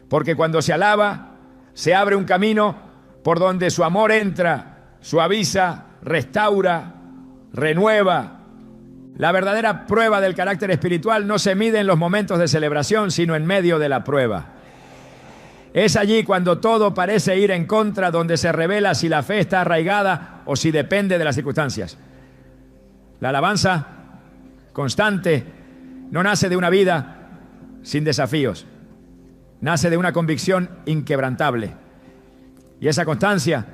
Porque cuando se alaba, se abre un camino por donde su amor entra, suaviza, restaura, renueva. La verdadera prueba del carácter espiritual no se mide en los momentos de celebración, sino en medio de la prueba. Es allí cuando todo parece ir en contra, donde se revela si la fe está arraigada o si depende de las circunstancias. La alabanza constante no nace de una vida sin desafíos, nace de una convicción inquebrantable. Y esa constancia,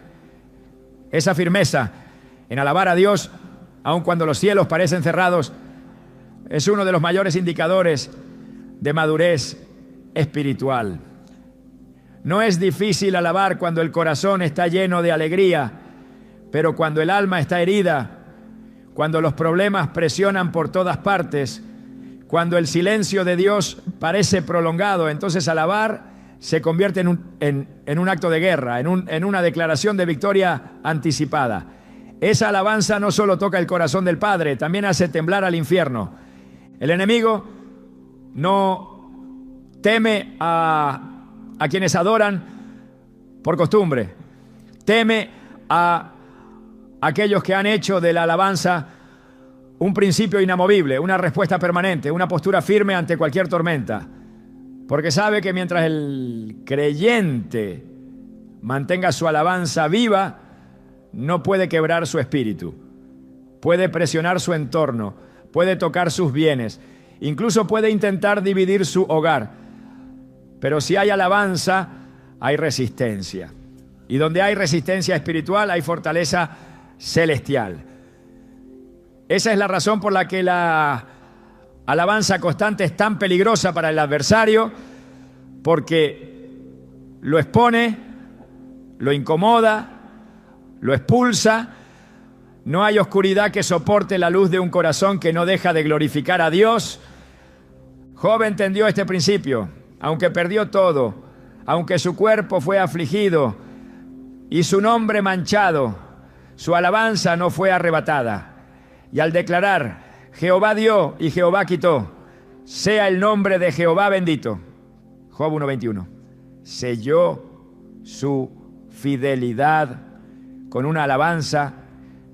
esa firmeza en alabar a Dios, aun cuando los cielos parecen cerrados, es uno de los mayores indicadores de madurez espiritual. No es difícil alabar cuando el corazón está lleno de alegría, pero cuando el alma está herida, cuando los problemas presionan por todas partes, cuando el silencio de Dios parece prolongado, entonces alabar se convierte en un acto de guerra, en una declaración de victoria anticipada. Esa alabanza no solo toca el corazón del Padre, también hace temblar al infierno. El enemigo no teme a quienes adoran por costumbre, teme a aquellos que han hecho de la alabanza un principio inamovible, una respuesta permanente, una postura firme ante cualquier tormenta. Porque sabe que mientras el creyente mantenga su alabanza viva, no puede quebrar su espíritu, puede presionar su entorno, puede tocar sus bienes, incluso puede intentar dividir su hogar. Pero si hay alabanza, hay resistencia. Y donde hay resistencia espiritual, hay fortaleza celestial. Esa es la razón por la que la alabanza constante es tan peligrosa para el adversario, porque lo expone, lo incomoda, lo expulsa. No hay oscuridad que soporte la luz de un corazón que no deja de glorificar a Dios. Job entendió este principio, aunque perdió todo, aunque su cuerpo fue afligido y su nombre manchado, su alabanza no fue arrebatada. Y al declarar, Jehová dio y Jehová quitó, sea el nombre de Jehová bendito. Job 1:21. Selló su fidelidad con una alabanza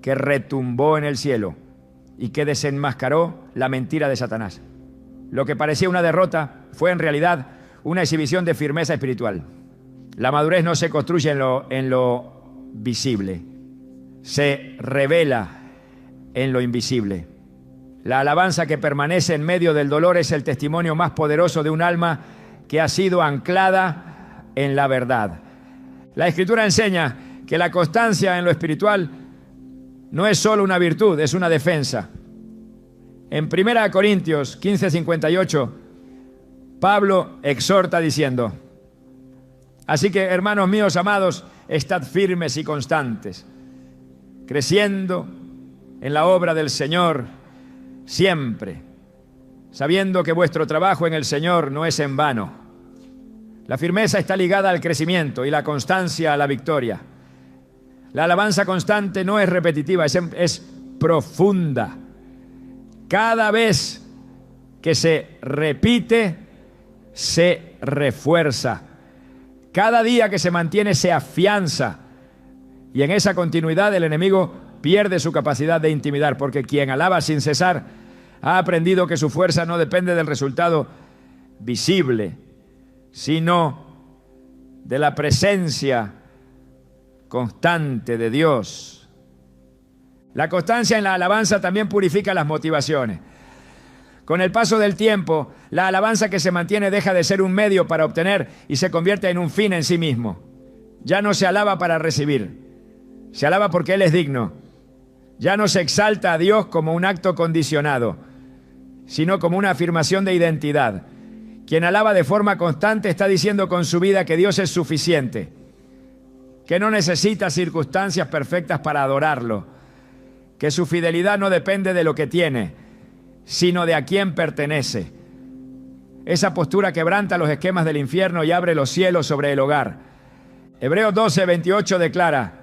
que retumbó en el cielo y que desenmascaró la mentira de Satanás. Lo que parecía una derrota fue en realidad una exhibición de firmeza espiritual. La madurez no se construye en lo visible, se revela en lo invisible. La alabanza que permanece en medio del dolor es el testimonio más poderoso de un alma que ha sido anclada en la verdad. La Escritura enseña que la constancia en lo espiritual no es solo una virtud, es una defensa. En 1 Corintios 15:58, Pablo exhorta diciendo: así que, hermanos míos amados, estad firmes y constantes, creciendo en la obra del Señor siempre, sabiendo que vuestro trabajo en el Señor no es en vano. La firmeza está ligada al crecimiento y la constancia a la victoria. La alabanza constante no es repetitiva, es profunda. Cada vez que se repite, se refuerza. Cada día que se mantiene, se afianza. Y en esa continuidad el enemigo pierde su capacidad de intimidar, porque quien alaba sin cesar ha aprendido que su fuerza no depende del resultado visible, sino de la presencia constante de Dios. La constancia en la alabanza también purifica las motivaciones. Con el paso del tiempo, la alabanza que se mantiene deja de ser un medio para obtener y se convierte en un fin en sí mismo. Ya no se alaba para recibir, se alaba porque Él es digno. Ya no se exalta a Dios como un acto condicionado, sino como una afirmación de identidad. Quien alaba de forma constante está diciendo con su vida que Dios es suficiente, que no necesita circunstancias perfectas para adorarlo, que su fidelidad no depende de lo que tiene, sino de a quién pertenece. Esa postura quebranta los esquemas del infierno y abre los cielos sobre el hogar. Hebreos 12:28 declara: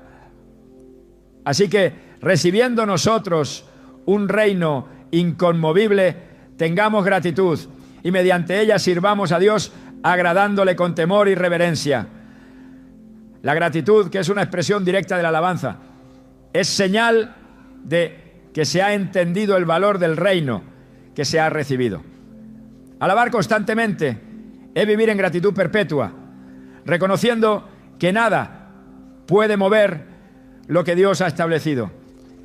así que, recibiendo nosotros un reino inconmovible, tengamos gratitud y mediante ella sirvamos a Dios agradándole con temor y reverencia. La gratitud, que es una expresión directa de la alabanza, es señal de que se ha entendido el valor del reino que se ha recibido. Alabar constantemente es vivir en gratitud perpetua, reconociendo que nada puede mover lo que Dios ha establecido.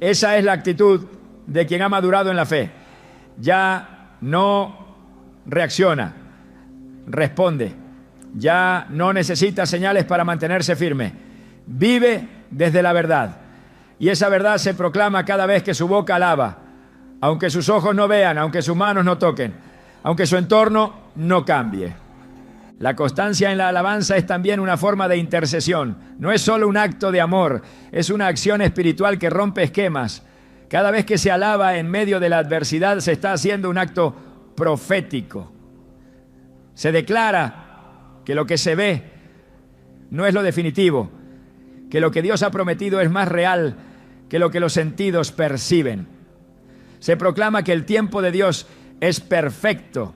Esa es la actitud de quien ha madurado en la fe. Ya no reacciona, responde. Ya no necesita señales para mantenerse firme. Vive desde la verdad. Y esa verdad se proclama cada vez que su boca alaba, aunque sus ojos no vean, aunque sus manos no toquen, aunque su entorno no cambie. La constancia en la alabanza es también una forma de intercesión. No es solo un acto de amor, es una acción espiritual que rompe esquemas. Cada vez que se alaba en medio de la adversidad, se está haciendo un acto profético. Se declara que lo que se ve no es lo definitivo, que lo que Dios ha prometido es más real que lo que los sentidos perciben. Se proclama que el tiempo de Dios es perfecto,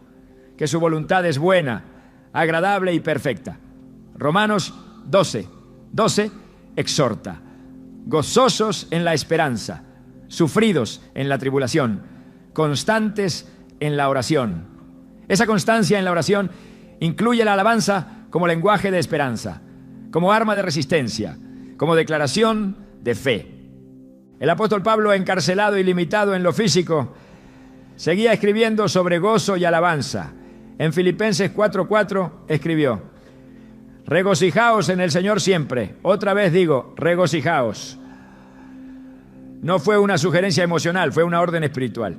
que su voluntad es buena, agradable y perfecta. Romanos 12:12 exhorta: gozosos en la esperanza, sufridos en la tribulación, constantes en la oración. Esa constancia en la oración incluye la alabanza como lenguaje de esperanza, como arma de resistencia, como declaración de fe. El apóstol Pablo, encarcelado y limitado en lo físico, seguía escribiendo sobre gozo y alabanza. En Filipenses 4:4 escribió: regocijaos en el Señor siempre. Otra vez digo, regocijaos. No fue una sugerencia emocional, fue una orden espiritual.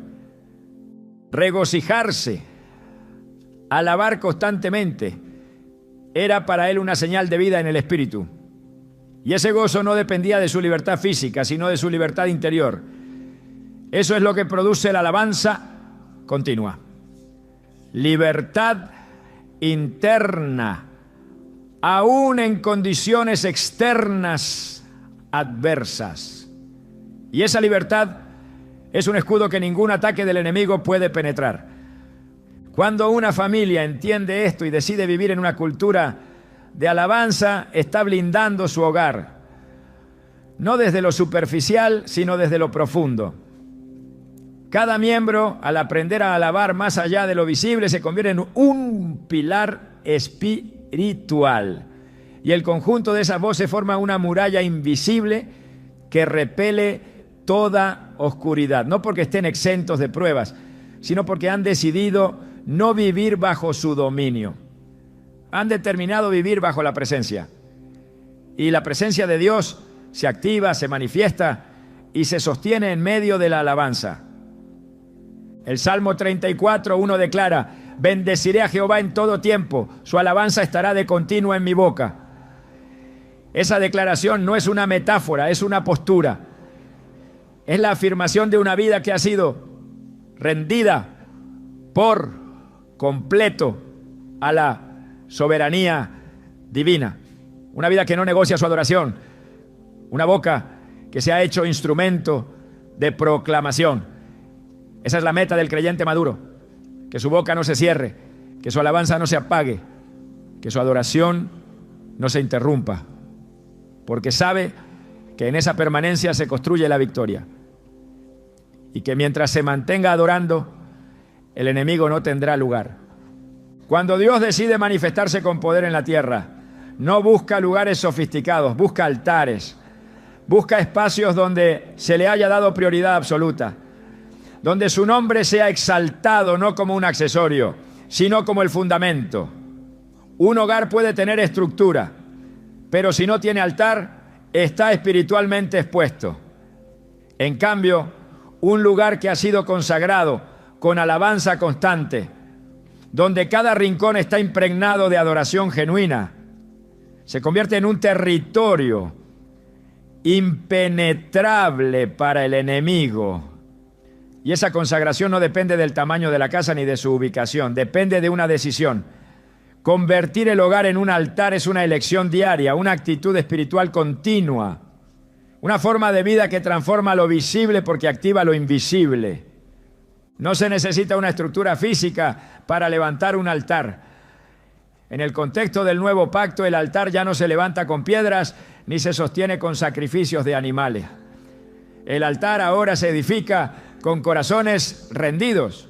Regocijarse, alabar constantemente, era para él una señal de vida en el espíritu. Y ese gozo no dependía de su libertad física, sino de su libertad interior. Eso es lo que produce la alabanza continua. Libertad interna, aún en condiciones externas adversas. Y esa libertad es un escudo que ningún ataque del enemigo puede penetrar. Cuando una familia entiende esto y decide vivir en una cultura de alabanza, está blindando su hogar. no desde lo superficial, sino desde lo profundo. Cada miembro, al aprender a alabar más allá de lo visible, se convierte en un pilar espiritual. Y el conjunto de esas voces forma una muralla invisible que repele toda oscuridad. No porque estén exentos de pruebas, sino porque han decidido no vivir bajo su dominio. Han determinado vivir bajo la presencia. Y la presencia de Dios se activa, se manifiesta y se sostiene en medio de la alabanza. El Salmo 34:1 declara: bendeciré a Jehová en todo tiempo, su alabanza estará de continuo en mi boca. Esa declaración no es una metáfora, es una postura. Es la afirmación de una vida que ha sido rendida por completo a la soberanía divina. Una vida que no negocia su adoración. Una boca que se ha hecho instrumento de proclamación. Esa es la meta del creyente maduro. Que su boca no se cierre, que su alabanza no se apague, que su adoración no se interrumpa. Porque sabe que en esa permanencia se construye la victoria. Y que mientras se mantenga adorando, el enemigo no tendrá lugar. Cuando Dios decide manifestarse con poder en la tierra, no busca lugares sofisticados, busca altares, busca espacios donde se le haya dado prioridad absoluta, donde su nombre sea exaltado no como un accesorio, sino como el fundamento. Un hogar puede tener estructura, pero si no tiene altar, está espiritualmente expuesto. En cambio, un lugar que ha sido consagrado con alabanza constante, donde cada rincón está impregnado de adoración genuina, se convierte en un territorio impenetrable para el enemigo. Y esa consagración no depende del tamaño de la casa ni de su ubicación, depende de una decisión. Convertir el hogar en un altar es una elección diaria, una actitud espiritual continua, una forma de vida que transforma lo visible porque activa lo invisible. No se necesita una estructura física para levantar un altar. En el contexto del nuevo pacto, el altar ya no se levanta con piedras ni se sostiene con sacrificios de animales. El altar ahora se edifica con corazones rendidos,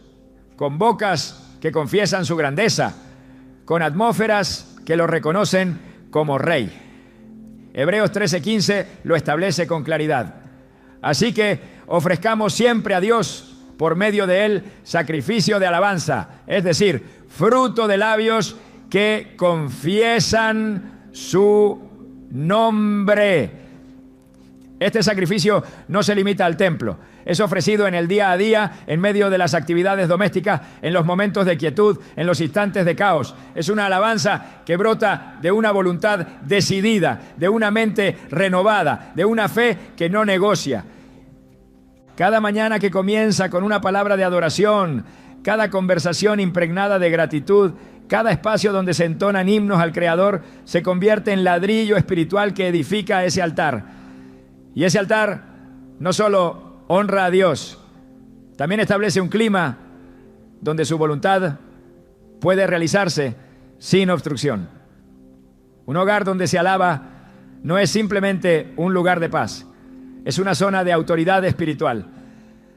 con bocas que confiesan su grandeza, con atmósferas que lo reconocen como rey. Hebreos 13:15 lo establece con claridad. Así que ofrezcamos siempre a Dios, por medio de él, sacrificio de alabanza, es decir, fruto de labios que confiesan su nombre. Este sacrificio no se limita al templo. Es ofrecido en el día a día, en medio de las actividades domésticas, en los momentos de quietud, en los instantes de caos. Es una alabanza que brota de una voluntad decidida, de una mente renovada, de una fe que no negocia. Cada mañana que comienza con una palabra de adoración, cada conversación impregnada de gratitud, cada espacio donde se entonan himnos al Creador, se convierte en ladrillo espiritual que edifica ese altar. Y ese altar no solo honra a Dios, también establece un clima donde su voluntad puede realizarse sin obstrucción. Un hogar donde se alaba no es simplemente un lugar de paz, es una zona de autoridad espiritual.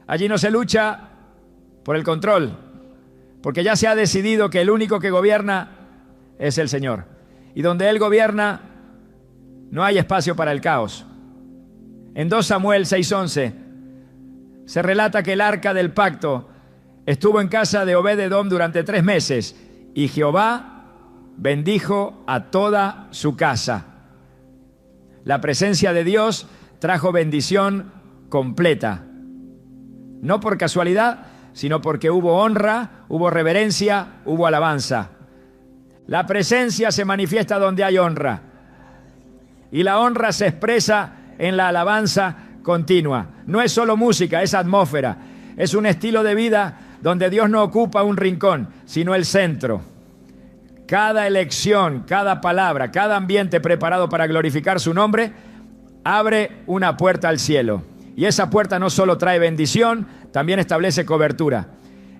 Allí no se lucha por el control, porque ya se ha decidido que el único que gobierna es el Señor. Y donde Él gobierna, no hay espacio para el caos. En 2 Samuel 6:11 se relata que el arca del pacto estuvo en casa de Obed-Edom durante 3 meses y Jehová bendijo a toda su casa. La presencia de Dios trajo bendición completa. No por casualidad, sino porque hubo honra, hubo reverencia, hubo alabanza. La presencia se manifiesta donde hay honra. Y la honra se expresa en la alabanza continua. No es solo música, es atmósfera. Es un estilo de vida donde Dios no ocupa un rincón, sino el centro. Cada elección, cada palabra, cada ambiente preparado para glorificar su nombre, abre una puerta al cielo. Y esa puerta no solo trae bendición, también establece cobertura.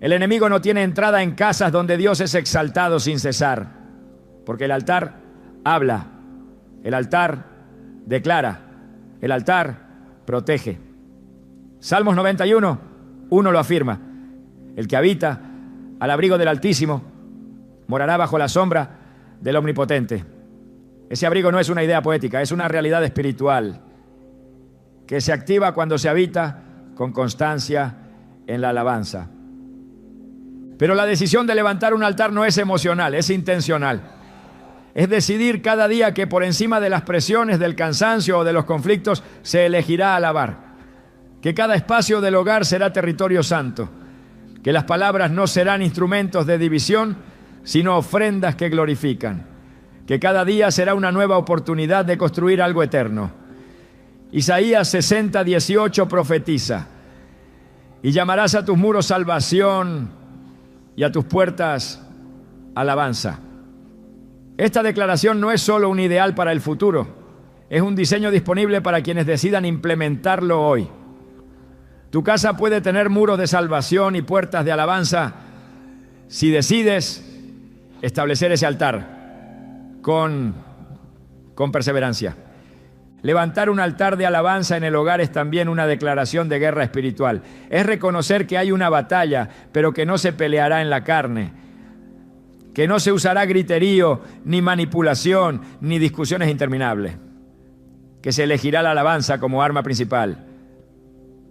El enemigo no tiene entrada en casas donde Dios es exaltado sin cesar, porque el altar habla, el altar declara, El altar protege. Salmos 91, 1 lo afirma. El que habita al abrigo del Altísimo morará bajo la sombra del Omnipotente. Ese abrigo no es una idea poética, es una realidad espiritual que se activa cuando se habita con constancia en la alabanza. Pero la decisión de levantar un altar no es emocional, es intencional. Es decidir cada día que por encima de las presiones, del cansancio o de los conflictos se elegirá alabar. Que cada espacio del hogar será territorio santo. Que las palabras no serán instrumentos de división, sino ofrendas que glorifican. Que cada día será una nueva oportunidad de construir algo eterno. Isaías 60:18 profetiza: y llamarás a tus muros salvación y a tus puertas alabanza. Esta declaración no es solo un ideal para el futuro, es un diseño disponible para quienes decidan implementarlo hoy. Tu casa puede tener muros de salvación y puertas de alabanza si decides establecer ese altar con perseverancia. Levantar un altar de alabanza en el hogar es también una declaración de guerra espiritual. Es reconocer que hay una batalla, pero que no se peleará en la carne, que no se usará griterío, ni manipulación, ni discusiones interminables, que se elegirá la alabanza como arma principal.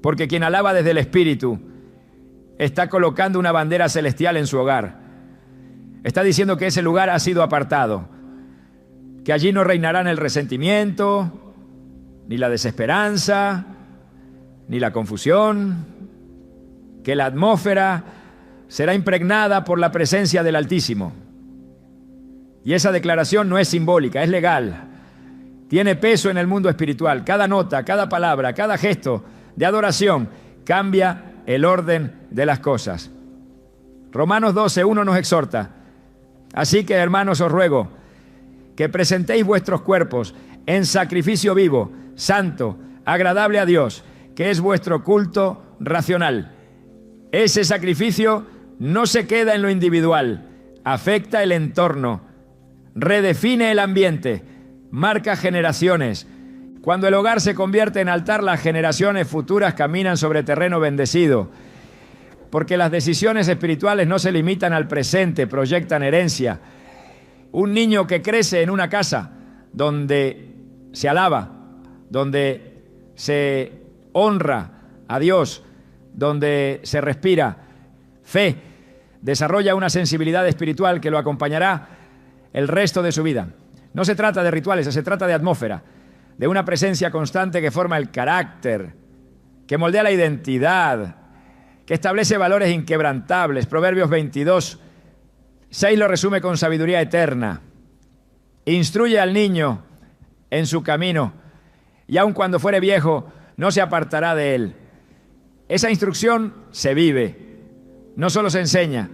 Porque quien alaba desde el Espíritu está colocando una bandera celestial en su hogar. Está diciendo que ese lugar ha sido apartado, que allí no reinarán el resentimiento, ni la desesperanza, ni la confusión, que la atmósfera será impregnada por la presencia del Altísimo. Y esa declaración no es simbólica, es legal. Tiene peso en el mundo espiritual. Cada nota, cada palabra, cada gesto de adoración cambia el orden de las cosas. Romanos 12:1 nos exhorta: así que, hermanos, os ruego que presentéis vuestros cuerpos en sacrificio vivo, santo, agradable a Dios, que es vuestro culto racional. Ese sacrificio no se queda en lo individual, afecta el entorno, redefine el ambiente, marca generaciones. Cuando el hogar se convierte en altar, las generaciones futuras caminan sobre terreno bendecido, porque las decisiones espirituales no se limitan al presente, proyectan herencia. Un niño que crece en una casa donde se alaba, donde se honra a Dios, donde se respira fe, desarrolla una sensibilidad espiritual que lo acompañará el resto de su vida. No se trata de rituales, se trata de atmósfera, de una presencia constante que forma el carácter, que moldea la identidad, que establece valores inquebrantables. Proverbios 22:6 lo resume con sabiduría eterna. Instruye al niño en su camino, y aun cuando fuere viejo, no se apartará de él. Esa instrucción se vive, no solo se enseña,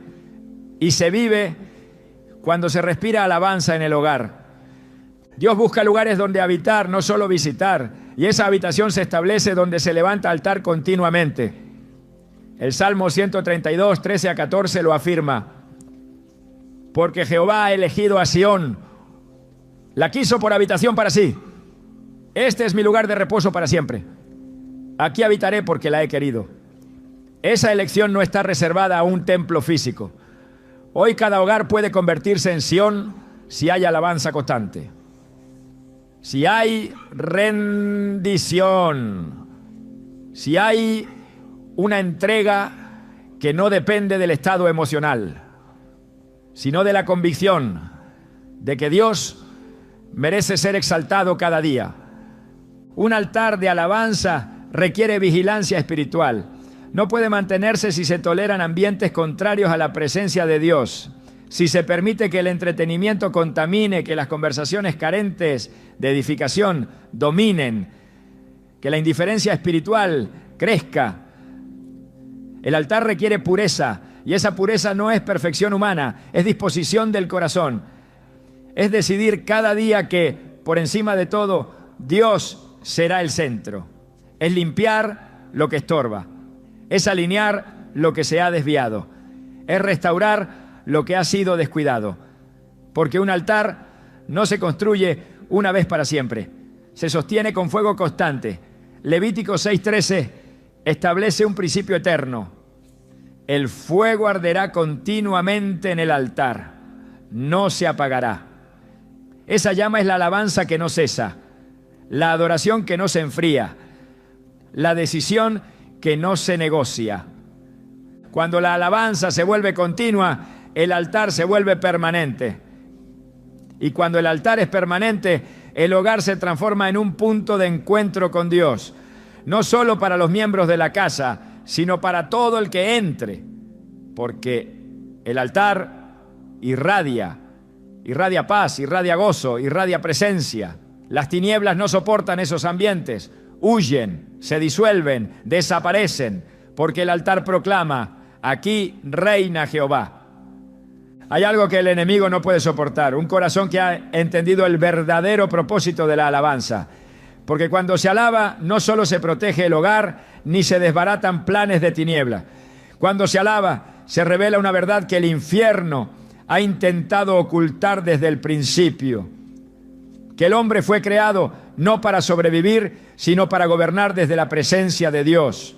y se vive cuando se respira alabanza en el hogar. Dios busca lugares donde habitar, no solo visitar, y esa habitación se establece donde se levanta altar continuamente. El Salmo 132, 13 a 14 lo afirma: porque Jehová ha elegido a Sión, la quiso por habitación para sí. Este es mi lugar de reposo para siempre. Aquí habitaré porque la he querido. Esa elección no está reservada a un templo físico. Hoy cada hogar puede convertirse en Sión si hay alabanza constante, si hay rendición, si hay una entrega que no depende del estado emocional, sino de la convicción de que Dios merece ser exaltado cada día. Un altar de alabanza requiere vigilancia espiritual. No puede mantenerse si se toleran ambientes contrarios a la presencia de Dios, si se permite que el entretenimiento contamine, que las conversaciones carentes de edificación dominen, que la indiferencia espiritual crezca. El altar requiere pureza, y esa pureza no es perfección humana, es disposición del corazón. Es decidir cada día que, por encima de todo, Dios será el centro. Es limpiar lo que estorba, es alinear lo que se ha desviado, es restaurar lo que ha sido descuidado, porque un altar no se construye una vez para siempre, se sostiene con fuego constante. Levítico 6:13 establece un principio eterno. El fuego arderá continuamente en el altar, no se apagará. Esa llama es la alabanza que no cesa, la adoración que no se enfría, la decisión que no se negocia. Cuando la alabanza se vuelve continua, el altar se vuelve permanente. Y cuando el altar es permanente, el hogar se transforma en un punto de encuentro con Dios. No solo para los miembros de la casa, sino para todo el que entre. Porque el altar irradia paz, irradia gozo, irradia presencia. Las tinieblas no soportan esos ambientes, huyen, se disuelven, desaparecen, porque el altar proclama: aquí reina Jehová. Hay algo que el enemigo no puede soportar, un corazón que ha entendido el verdadero propósito de la alabanza. Porque cuando se alaba, no solo se protege el hogar, ni se desbaratan planes de tiniebla. Cuando se alaba, se revela una verdad que el infierno ha intentado ocultar desde el principio. Que el hombre fue creado no para sobrevivir, sino para gobernar desde la presencia de Dios.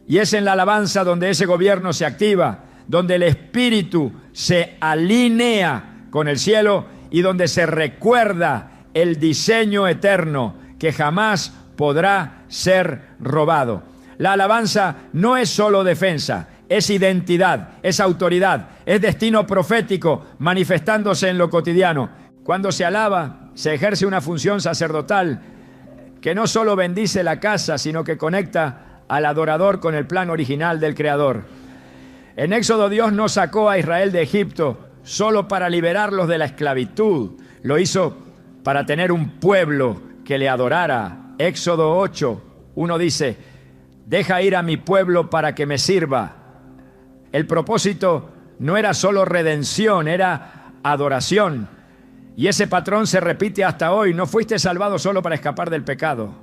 Y es en la alabanza donde ese gobierno se activa, donde el espíritu se alinea con el cielo y donde se recuerda el diseño eterno que jamás podrá ser robado. La alabanza no es solo defensa, es identidad, es autoridad, es destino profético manifestándose en lo cotidiano. Cuando se alaba, se ejerce una función sacerdotal que no solo bendice la casa, sino que conecta al adorador con el plan original del Creador. En Éxodo, Dios no sacó a Israel de Egipto solo para liberarlos de la esclavitud. Lo hizo para tener un pueblo que le adorara. Éxodo 8:1 dice: deja ir a mi pueblo para que me sirva. El propósito no era solo redención, era adoración. Y ese patrón se repite hasta hoy. No fuiste salvado solo para escapar del pecado.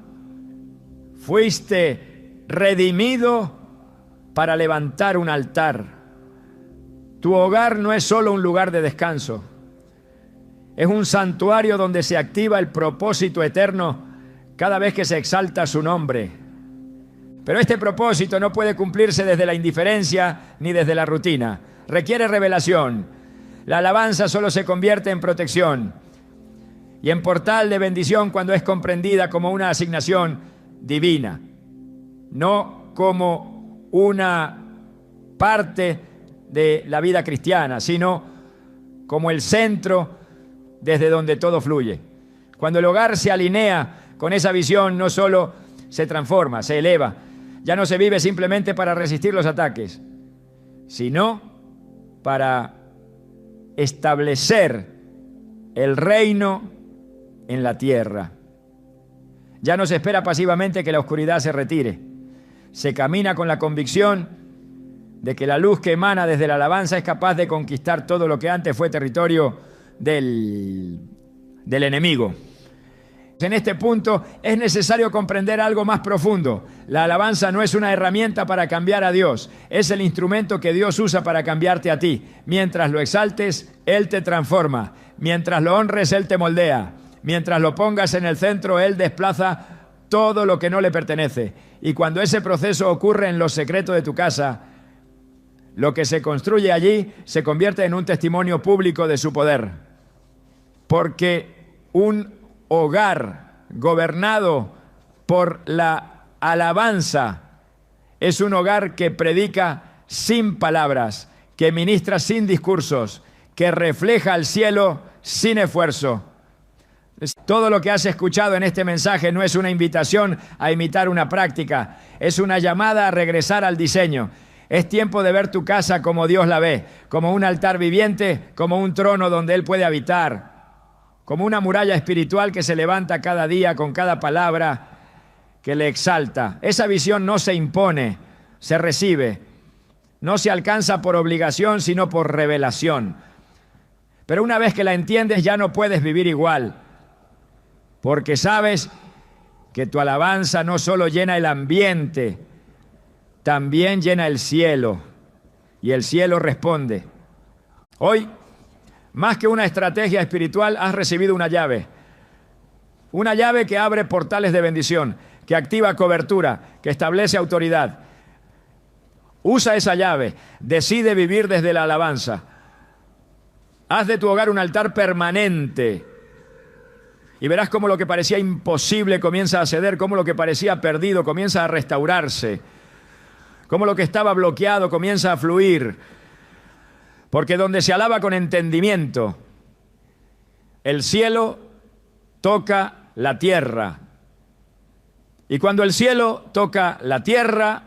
Fuiste redimido para levantar un altar. Tu hogar no es solo un lugar de descanso. Es un santuario donde se activa el propósito eterno cada vez que se exalta su nombre. Pero este propósito no puede cumplirse desde la indiferencia ni desde la rutina. Requiere revelación. La alabanza solo se convierte en protección y en portal de bendición cuando es comprendida como una asignación divina, no como una parte de la vida cristiana, sino como el centro desde donde todo fluye. Cuando el hogar se alinea con esa visión, no solo se transforma, se eleva. Ya no se vive simplemente para resistir los ataques, sino para establecer el reino en la tierra. Ya no se espera pasivamente que la oscuridad se retire. Se camina con la convicción de que la luz que emana desde la alabanza es capaz de conquistar todo lo que antes fue territorio del enemigo. En este punto es necesario comprender algo más profundo. La alabanza no es una herramienta para cambiar a Dios, es el instrumento que Dios usa para cambiarte a ti. Mientras lo exaltes, Él te transforma. Mientras lo honres, Él te moldea. Mientras lo pongas en el centro, Él desplaza todo lo que no le pertenece. Y cuando ese proceso ocurre en los secretos de tu casa, lo que se construye allí se convierte en un testimonio público de su poder. Porque un hogar gobernado por la alabanza es un hogar que predica sin palabras, que ministra sin discursos, que refleja al cielo sin esfuerzo. Todo lo que has escuchado en este mensaje no es una invitación a imitar una práctica, es una llamada a regresar al diseño. Es tiempo de ver tu casa como Dios la ve, como un altar viviente, como un trono donde Él puede habitar, como una muralla espiritual que se levanta cada día con cada palabra que le exalta. Esa visión no se impone, se recibe. No se alcanza por obligación, sino por revelación. Pero una vez que la entiendes, ya no puedes vivir igual, porque sabes que tu alabanza no solo llena el ambiente, también llena el cielo, y el cielo responde. Hoy, más que una estrategia espiritual, has recibido una llave. Una llave que abre portales de bendición, que activa cobertura, que establece autoridad. Usa esa llave. Decide vivir desde la alabanza. Haz de tu hogar un altar permanente. Y verás cómo lo que parecía imposible comienza a ceder, cómo lo que parecía perdido comienza a restaurarse, cómo lo que estaba bloqueado comienza a fluir. Porque donde se alaba con entendimiento, el cielo toca la tierra. Y cuando el cielo toca la tierra,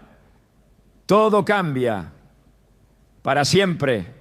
todo cambia para siempre.